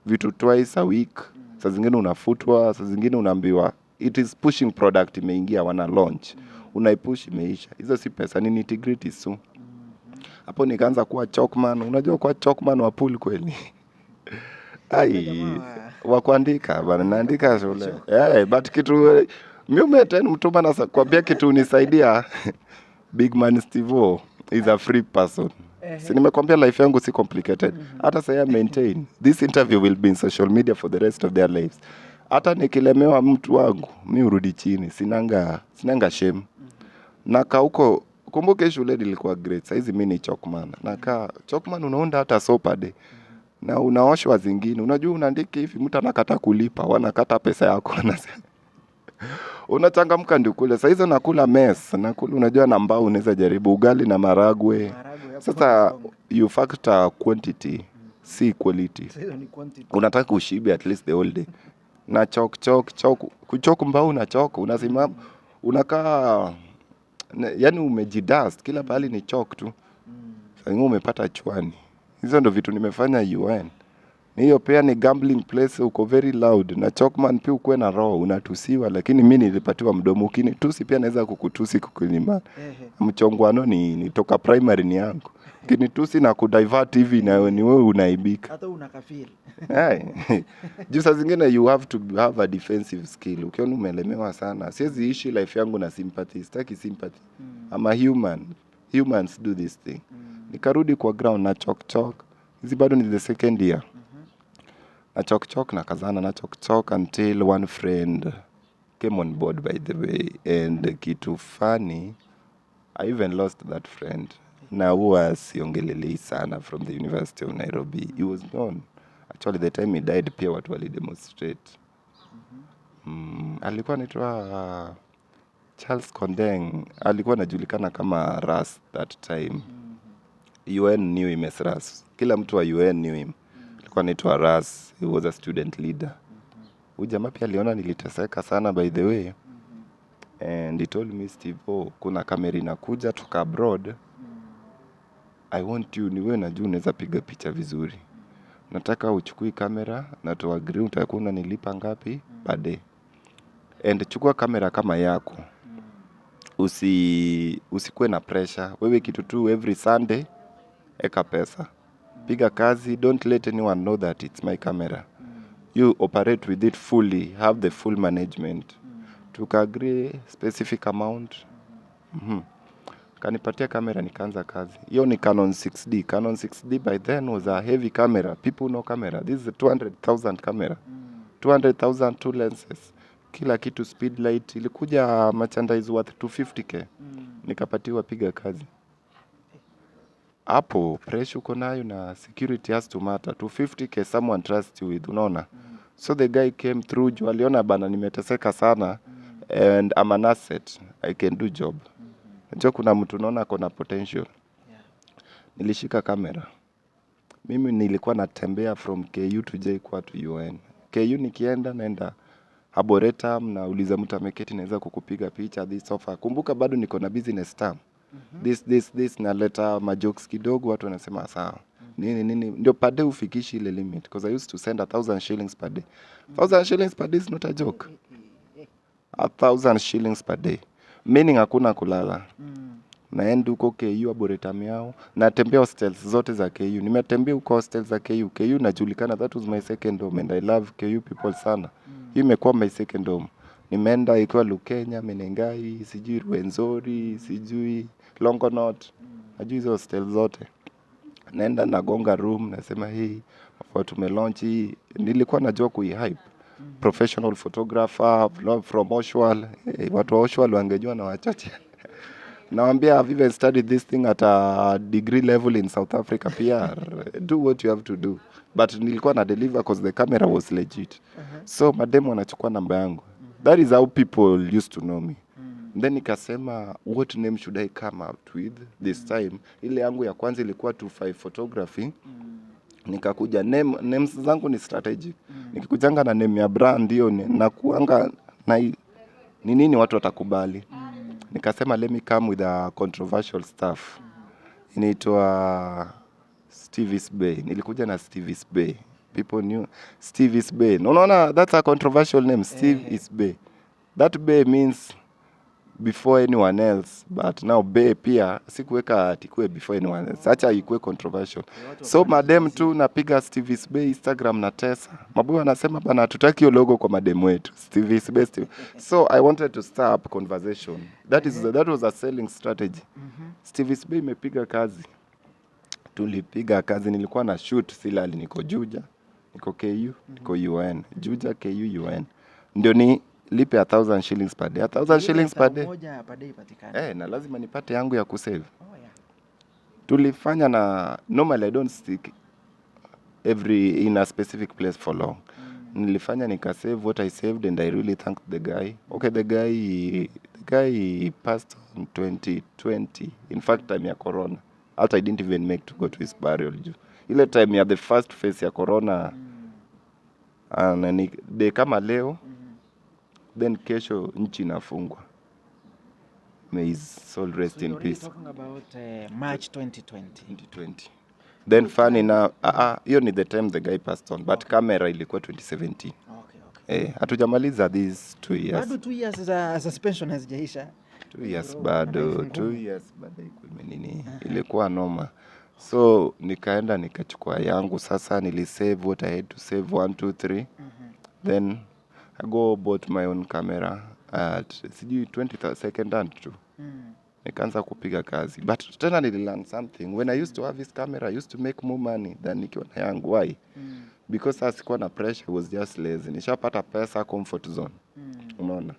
vitu twice a week. Saa zingine unafutwa, saa zingine unaambiwa it is pushing product imeingia wana launch. Unaipush imeisha. Hizo si pesa, ni integrity tu. Hapo nikaanza kuwa chalkman. Unajua kuwa chalkman wa pool kweli? Wa kuandika bana, naandika shule. But kitu mimi tena mtuma na kwambia kitu unisaidia. Big man Stevo is a free person. Si nimekwambia life yangu si complicated. Hata sasa maintain. This interview will be in social media for the rest of their lives. Hata nikilemewa mtu wangu, mimi urudi chini. Sinanga shame. Naka huko, kumbuke shule nilikuwa great. Saizi mimi ni chalkman. Naka chalkman unaunda hata sopa de. Na unaoshwa zingine. Unajua unaandika hivi mtu anakata kulipa, wanakata pesa yako anasema. Unachangamka ndio kule. Sasa hizo nakula mess, nakula unajua na mbao unaweza jaribu ugali na maragwe. Sasa you factor quantity, si quality. Unataka ushibe at least the whole day. Na kuchok mbao unachok, unasimama unakaa yani umejidust kila pahali ni chok tu. Sasa umepata chwani. Hizo ndo vitu nimefanya UN. Hiyo pia ni gambling place, uko very loud. Na chalkman pia ukwe na roho, unatusiwa. Lakini mimi nilipatiwa mdomo tusi pia naweza kukutusi kukulimana. Mchongwano ni toka primary ni yangu. Kinitusi na kudivert hivi na ni wewe unaibika. Hata unakafiri. Juu saa zingine you have to have a defensive skill. Ukiona umelemewa sana. Siwezi ishi life yangu na sympathy. Sitaki sympathy. I'm a human. Humans do this thing. Nikarudi kwa ground na chok. Hizi bado ni the second year. Na chok na kazana na chok until one friend came on board by the way. And kitu funny, I even lost that friend. Na huwa siongelelei sana from the University of Nairobi. He was known. Actually the time he died pia watu walidemonstrate. Alikuwa anaitwa Charles Condeng. Alikuwa anajulikana kama Ras that time. UN knew him as Ras. Kila mtu wa UN knew him. Alikuwa anaitwa Ras. He was a student leader. Huyu jamaa pia aliona niliteseka sana by the way. And he told me, Stevo, kuna kamera inakuja toka abroad. I want you, niwe najua unaweza piga picha vizuri. Nataka uchukui kamera na to agree utakuwa unanilipa ngapi per day. And chukua kamera kama yako. Usikuwe na pressure. Wewe kitu tu every Sunday eka pesa. Piga kazi, don't let anyone know that it's my camera. You operate with it fully, have the full management. Tukagree specific amount. Kanipatia kamera nikaanza kazi. Hiyo ni Canon 6D. Canon 6D by then was a heavy camera. People know camera. This is a 200,000 camera. 200,000 two lenses. Kila kitu speed light. Ilikuja merchandise worth 250k. Nikapatiwa piga kazi. Hapo pressure uko nayo na security has to matter. 250k someone trusts you with, unaona. So the guy came through, juu aliona bana nimeteseka sana and I'm an asset. I can do job. Najua kuna mtu naona kuna potential. Nilishika kamera. Mimi nilikuwa natembea from KU to JKUAT to UN. KU nikienda naenda Arboretum na uliza mtu ameketi naweza kukupiga picha this offer. Kumbuka bado niko na business term. This naleta majokes kidogo, watu wanasema sawa. Nini ndio per day ufikishi ile limit, because I used to send 1,000 shillings per day. 1,000 shillings per day is not a joke. 1,000 shillings per day, meaning hakuna kulala. Naenda huko KU Arboretum yao, natembea hostels zote za KU. Nimetembea huko hostels za KU. KU najulikana, that was my second home and I love KU people sana. Hii imekuwa my second home. Nimeenda ikiwa Lukenya, Menengai, sijui Rwenzori, sijui Longonot. Najua hizo hostels zote. Naenda nagonga room, nasema hii hapo tumelaunch hii. Nilikuwa najua kui-hype. Professional photographer from Oshwal. Watu wa Oshwal wangejua na wachache. Naambia I've even studied this thing at a degree level in South Africa PR. Do what you have to do. But nilikuwa na deliver because the camera was legit. So mademu wanachukua namba yangu. That is how people used to know me. Then nikasema, what name should I come out with this time? Ile yangu ya kwanza ilikuwa 25 photography. Nikakuja names zangu ni strategic. Nikikujanga na name ya brand hiyo na kuanga na ni nini watu watakubali. Nikasema let me come with a controversial stuff. Inaitwa Stevo's Bay. Nilikuja na Stevo's Bay. People knew Stevo's Bay. No, that's a controversial name. Stevo's Bay. That Bay means before anyone else, but now Bay pia sikuweka atikue before anyone else. Acha ikuwe controversial. So madem tu napiga Stevo's Bay Instagram na Tessa. Mabuyu anasema bana hatutaki hiyo logo kwa madem wetu. Stevo's Bay. So I wanted to start up conversation. That was a selling strategy. Stevo's Bay imepiga kazi. Tulipiga kazi, nilikuwa na shoot Silali, niko Juja, niko KU, niko UN. Juja, KU, UN. Ndio ni lipe 1,000 shillings per day. 1,000 shillings per day. Moja per day patikana. Na lazima nipate yangu ya kusave. Tulifanya na normally I don't stick in a specific place for long. Nilifanya nikasave what I saved and I really thank the guy. Okay, the guy passed on 2020. In fact, time ya corona. I didn't even make to go to his burial. Ile time ya the first phase ya corona. And they kama leo. Then kesho nchi inafungwa. May his soul rest in peace. So you're talking about March 2020. 2020. Then funny now, hiyo ni the time the guy passed on, but camera ilikuwa 2017. Okay. Hatujamaliza these 2 years. Bado 2 years za suspension hazijaisha. 2 years bado, 2 years bado nini. Ilikuwa noma. So nikaenda nikachukua yangu, sasa nilisave what I had to save 1 2 3. Then I go bought my own camera at sijui 22nd hand too. Nikaanza kupiga kazi. But tena nililearn something. When I used to have this camera, I used to make more money than nikiwa na yangu. Why? Because sasa sikuwa na pressure, I was just lazy. Nishapata pesa, comfort zone. Unaona?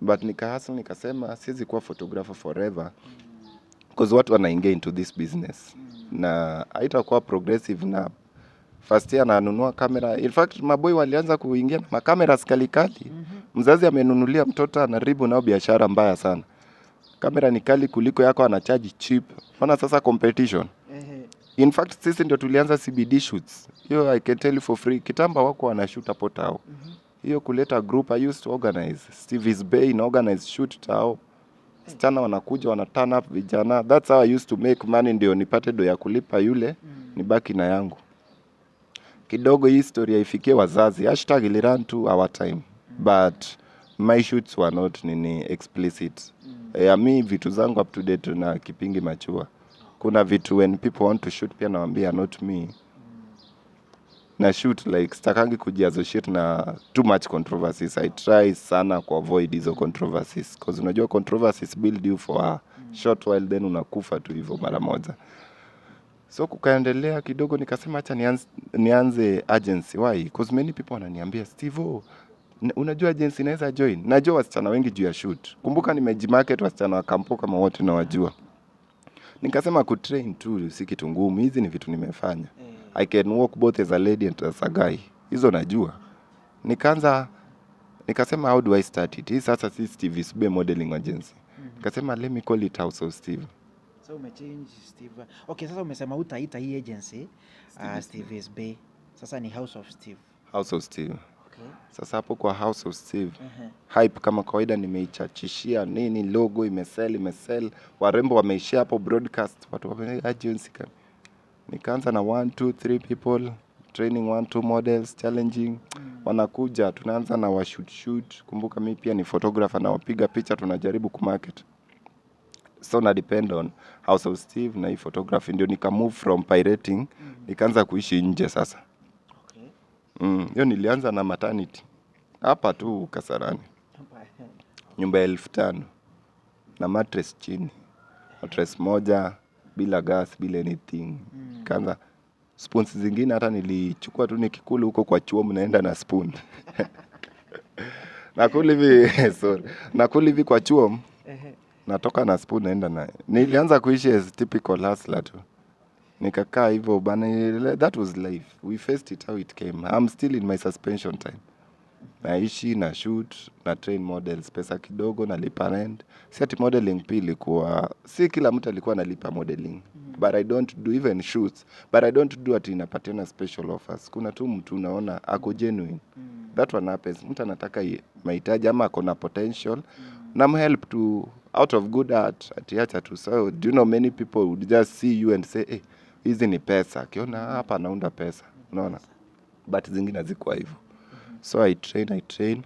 But nikahastle, nikasema siwezi kuwa photographer forever. Because watu wanaingia into this business. Na haitakuwa progressive na first year nanunua kamera. In fact, maboy walianza kuingia na makamera skalikali. Mzazi amenunulia mtoto anaribu nao biashara mbaya sana. Kamera ni kali kuliko yako, anacharge cheap. Maana sasa competition. In fact, sisi ndio tulianza CBD shoots. Hiyo I can tell you for free. Kitamba wako wanashoot hapo tao. Hiyo kuleta group I used to organize. Stevo's Bay in organize shoot tao. Sichana wanakuja wana turn up vijana. That's how I used to make money, ndio nipate do ya kulipa yule, nibaki na yangu. Kidogo hii story haifikie wazazi. Hashtag iliran to our time. But my shoots were not explicit. Mi vitu zangu up to date na kipingi machua. Kuna vitu when people want to shoot pia nawaambia not me. Na shoot like sitakangi kujiassociate na too much controversies. I try sana ku avoid hizo controversies because unajua controversies build you for a short while, then unakufa tu hivyo mara moja. So kukaendelea kidogo, nikasema acha nianze agency. Why? Because many people wananiambia, Stevo, unajua agency naweza join? Najua wasichana wengi juu ya shoot. Kumbuka nimejimarket wasichana wa kampo kama wote na wajua. Nikasema kutrain tu si kitu ngumu. Hizi ni vitu nimefanya. I can work both as a lady and as a guy. Hizo najua. Nikasema how do I start it? Hii sasa si Stevo's Bay modeling agency. Nikasema let me call it House of Steve. So umechange Steve. Okay, sasa umesema utaita hii agency Stevo's Bay. Sasa ni House of Steve. House of Steve. Sasa hapo kwa House of Steve, hype kama kawaida nimeichachishia nini, logo imesell, warembo wameishia hapo broadcast, watu agency kama. Nikaanza na 1 2 3 people, training 1 2 models, challenging. Wanakuja, tunaanza na wa shoot. Kumbuka mimi pia ni photographer na wapiga picha, tunajaribu kumarket. So na depend on House of Steve na hii photography, ndio nika move from pirating, nikaanza kuishi nje sasa. Hiyo nilianza na maternity. Hapa tu Kasarani. Nyumba 1500 na mattress chini. Mattress moja bila gas, bila anything. Kaanza spoons zingine hata nilichukua tu nikikula huko kwa chuo, mnaenda na spoon. Nakula hivi kwa chuo. Natoka na spoon naenda na. Nilianza kuishi as typical hustler tu. Nikakaa hivyo bana, that was life. We faced it how it came. I'm still in my suspension time. Naishi na shoot na train models, pesa kidogo na lipa rent. Si ati modeling pia ilikuwa, si kila mtu alikuwa analipa modeling. But I don't do even shoots. But I don't do ati inapatiana special offers. Kuna tu mtu unaona ako genuine. That one happens. Mtu anataka mahitaji ama ako na potential. Na help to out of good heart atiacha tu. So do you know many people would just see you and say, hey, hizi ni pesa. Kiona hapa naunda pesa. Unaona? But zingine ziko hivyo. So I train 2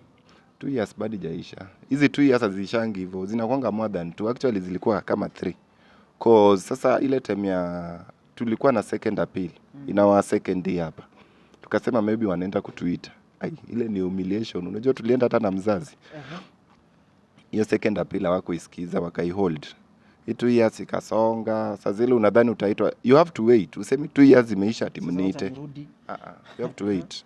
years bado jaisha. Hizi 2 years hazishangi hivyo, zinakuanga more than 2. Actually zilikuwa kama 3. Cause sasa ile time ya tulikuwa na second appeal. Inawa second year hapa. Tukasema maybe wanaenda kutuita. Ile ni humiliation. Unajua tulienda hata na mzazi. Hiyo second appeal hawakuisikiza, wakaihold. 2 years ikasonga. Sasa zile unadhani utaitwa, you have to wait. Usemi 2 years imeisha ati mniite. You have to wait.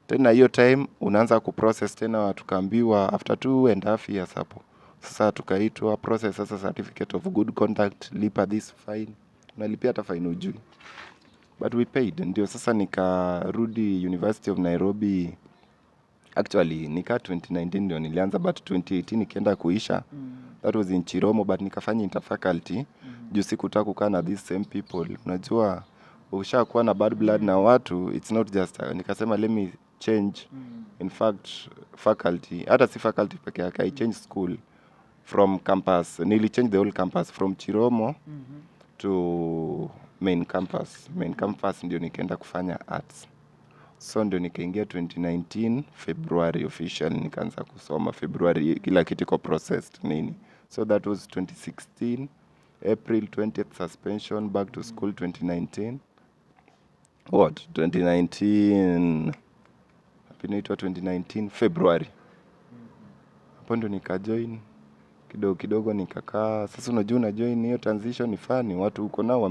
Tena hiyo time unaanza kuprocess tena, tukaambiwa after 2.5 years hapo. Sasa tukaitwa process sasa certificate of good conduct, lipa this fine. Unalipia hata fine ujui. But we paid. Ndio sasa nikarudi University of Nairobi. Actually nika 2019 ndio nilianza, but 2018 nikienda kuisha. That was in Chiromo, but nikafanya interfaculty. Juu sikutaka kukaa na these same people. Unajua ukishakuwa na bad blood na watu, it's not just nikasema let me change. In fact faculty, hata si faculty peke yake, I change school from campus. Nili change the whole campus from Chiromo to main campus ndio nikaenda kufanya arts. So ndio nikaingia 2019 February official, nikaanza kusoma February, kila kitu iko processed nini. So that was 2016 April 20th suspension, back to school 2019. 2019 February. Hapo ndo nikajoin. Kidogo nikakaa. Sasa unajua na join hiyo transition ni funny. Watu uko nao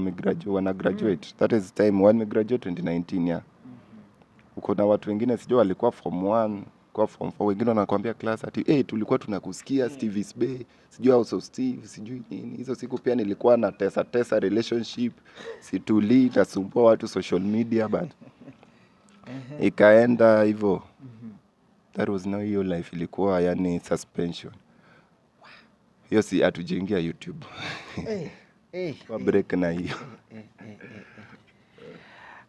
wana graduate. That is time one graduate 2019 ya. Uko na watu wengine sijui walikuwa form 1, kwa form 4, wengine wanakuambia class ati tulikuwa tunakusikia Steve's Bay, sijui House of Steve, sijui nini. Hizo siku pia nilikuwa na tesa relationship, situli nasumbua watu social media, but ikaenda hivyo. That was now your life ilikuwa yani suspension. Hiyo si atujengia YouTube. Kwa break na hiyo.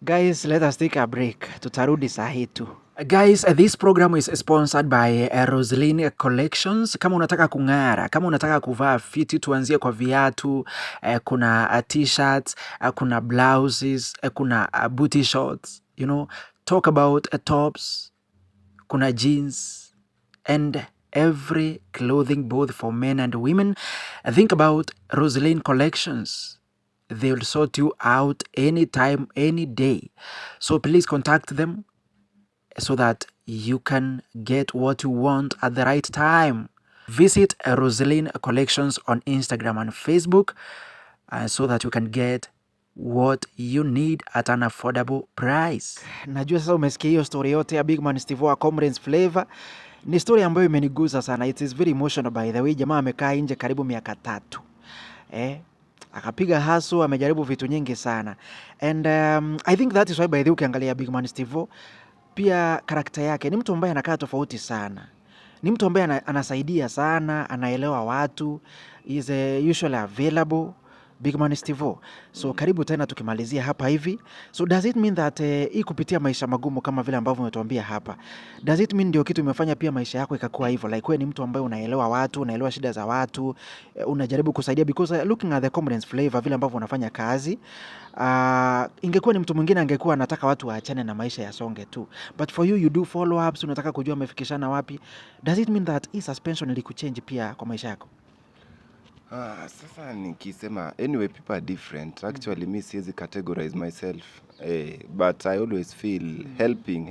Guys, let us take a break. Tutarudi saa hii tu. Guys, this program is sponsored by Roseline Collections. Kama unataka kung'ara, kama unataka kuvaa fiti, tuanzie kwa viatu, kuna t-shirts, kuna blouses, kuna booty shorts, you know, talk about tops, kuna jeans and every clothing both for men and women. Think about Roseline Collections. They will sort you out anytime, any day. So please contact them so that you can get what you want at the right time. Visit Roseline Collections on Instagram and Facebook so that you can get what you need at an affordable price. Najua sasa umesikia hiyo story yote ya Big Man Stevo wa Comrades Flavour. Ni story ambayo imenigusa sana. It is very emotional by the way. Jamaa amekaa nje karibu miaka 3. Akapiga haso, amejaribu vitu nyingi sana. And I think that is why by the way ukiangalia Big Man Stevo, pia karakta yake ni mtu ambaye anakaa tofauti sana. Ni mtu ambaye anasaidia sana, anaelewa watu, is usually available. Big man Stevo. So karibu tena tukimalizia hapa hivi. So does it mean that hii kupitia maisha magumu kama vile ambavyo umetuambia hapa, does it mean ndio kitu imefanya pia maisha yako ikakuwa hivyo? Like wewe ni mtu ambaye unaelewa watu, unaelewa shida za watu, unajaribu kusaidia, because looking at the Comrades Flavour vile ambavyo unafanya kazi, ingekuwa ni mtu mwingine angekuwa anataka watu waachane na maisha ya songe tu, but for you, you do follow ups, unataka kujua wamefikishana wapi. Does it mean that hii suspension ilikuchange pia kwa maisha yako? Sasa nikisema, anyway, people are different. Actually, me siwezi categorize myself. But I always feel helping.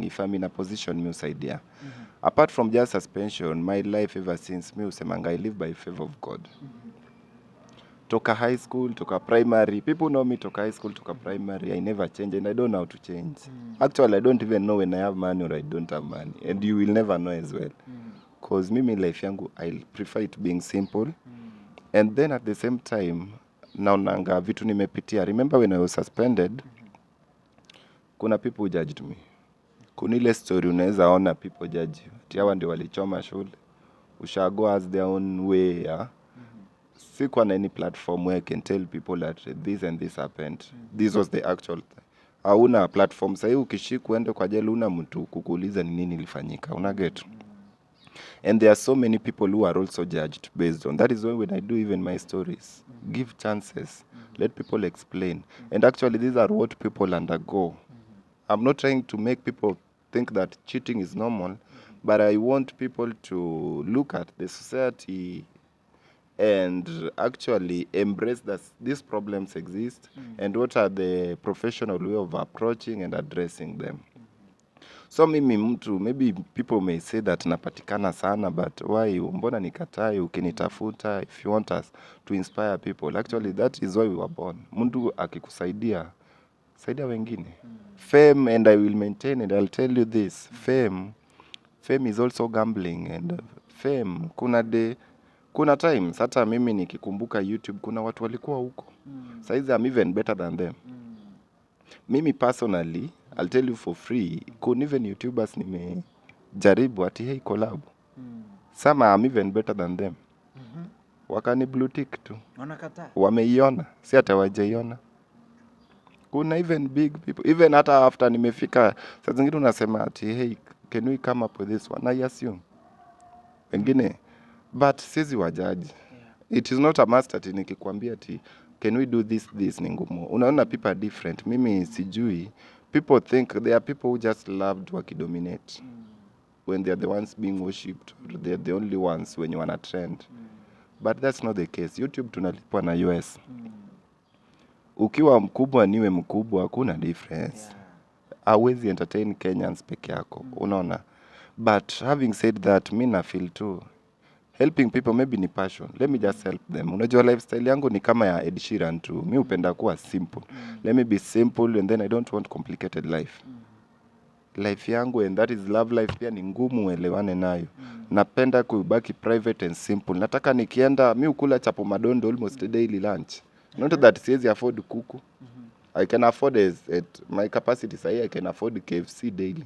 If I'm in a position, mi usaidia. Apart from just suspension, my life ever since, mi usemanga, I live by favor of God. Toka high school, toka primary. People know me toka high school, toka primary. I never change and I don't know how to change. Actually, I don't even know when I have money or I don't have money. And you will never know as well. Because mimi life yangu, I prefer it being simple. And then at the same time, naonanga vitu nimepitia. Remember when I was suspended, kuna people who judged me. Kuna ile story unaweza ona people judge you. Ati hawa ndio walichoma shule. Ushago has their own way, yeah? Sikuwa na any platform where I can tell people that this and this happened. This was the actual thing. Hauna platform. Sasa ukishikwa uende kwa jela una mtu kukuuliza ni nini ilifanyika. Unaget? And there are so many people who are also judged based on. That is why when I do even my stories, give chances, let people explain. And actually these are what people undergo. I'm not trying to make people think that cheating is normal, but I want people to look at the society and actually embrace that these problems exist and what are the professional way of approaching and addressing them. So mimi mtu, maybe people may say that napatikana sana, but why, mbona nikatai ukinitafuta, if you want us to inspire people. Actually, that is why we were born. Mtu akikusaidia, saidia wengine. Fame, and I will maintain it, I'll tell you this, fame is also gambling, and fame, kuna times, hata mimi nikikumbuka YouTube, kuna watu walikuwa huko. Saizi I'm even better than them. Mimi personally, I'll tell you for free, kuna even YouTubers nimejaribu ati hey collab. Some I'm even better than them. Wakani blue tick tu. Wanakataa. Wameiona, si hata wajaiona. Kuna even big people, even hata after nimefika, saa zingine unasema ati hey, can we come up with this one? I assume. Wengine, but sizi wajaji. It is not a must ati nikikwambia ati can we do this ni ngumu. Unaona people are different. Mimi sijui. People think there are people who just loved wakidominate. When they are the ones being worshipped, or they are the only ones when you wanna trend. But that's not the case. YouTube tunalipwa na US. Ukiwa mkubwa niwe mkubwa, hakuna difference. Hawezi entertain Kenyans peke yako. Unaona. But having said that, mi na feel too, helping people maybe ni passion. Let me just help them. Unajua lifestyle yangu ni kama ya Ed Sheeran tu. Mi upenda kuwa simple. Let me be simple and then I don't want complicated life. Life yangu, and that is love life, pia ni ngumu uelewane nayo. Napenda kubaki private and simple. Nataka nikienda, mi ukula chapo madondo almost daily lunch. Not that siwezi afford kuku. I can afford at my capacity sahi, I can afford KFC daily.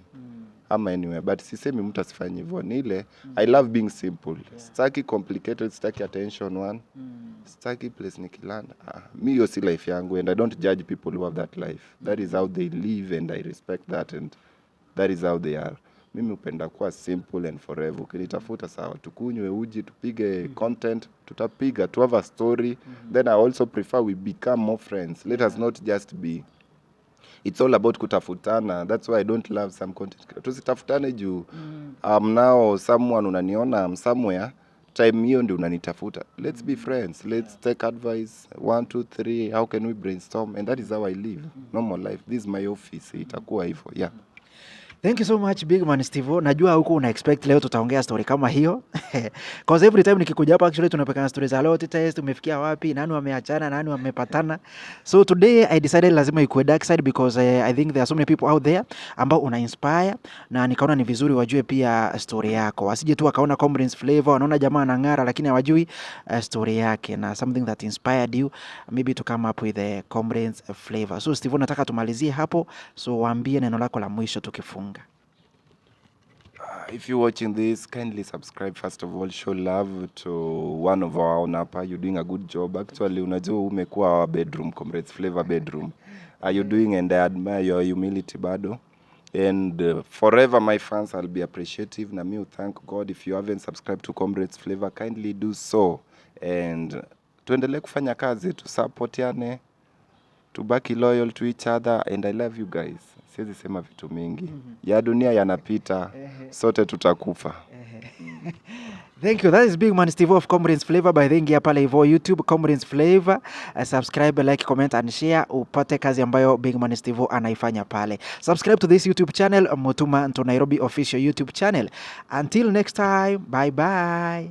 Ama anywhere, but sisemi mtu asifanye hivyo. Ni ile I love being simple. Sitaki complicated, sitaki attention one. Sitaki place nikilanda. Mi hiyo si life yangu, and I don't judge people who have that life. That is how they live and I respect that, and that is how they are. Mimi upenda kuwa simple and forever. Ukinitafuta sawa, tukunywe uji, tupige content, tutapiga, to have a story. Then I also prefer we become more friends. Let us not just be, it's all about kutafutana. That's why I don't love some content. Tusitafutane juu now someone unaniona I'm somewhere, time hiyo ndio unanitafuta. Let's be friends. Let's take advice. 1 2 3, how can we brainstorm? And that is how I live. Normal life. This is my office. Itakuwa hivyo. Yeah. Thank you so much Big Man Stevo. Najua huko una expect leo tutaongea story kama hiyo. Cause every time nikikuja hapa actually tunapekana stories a lot, test umefikia wapi, nani wameachana, nani wamepatana. So today I decided lazima ikuwe dark side, because I think there are so many people out there ambao una inspire, na nikaona ni vizuri wajue pia story yako. Wasije tu wakaona Comrades Flavour, wanaona jamaa anang'ara lakini hawajui story yake, na something that inspired you maybe to come up with the Comrades Flavour. So Stevo, nataka tumalizie hapo, so waambie neno lako la mwisho tukifunga. if you're watching this, kindly subscribe. First of all, show love to one of our own hapa. You're doing a good job. Actually, unajua umekuwa our bedroom, Comrades Flavour bedroom. You're doing, and I admire your humility bado. And forever, my fans, I'll be appreciative. Na mi thank God. If you haven't subscribed to Comrades Flavour, kindly do so. And tuendelee kufanya kazi, tusupportiane, tubaki loyal to each other. And I love you guys. Siwezi sema vitu mingi. Ya dunia yanapita, sote tutakufa. Thank you. That is big man Stevo of Comrades Flavour. By the way, pale hivyo YouTube Comrades Flavour, subscribe, like, comment and share upate kazi ambayo big man Stevo anaifanya pale. Subscribe to this YouTube channel, Mutuma to Nairobi official YouTube channel. Until next time, bye bye.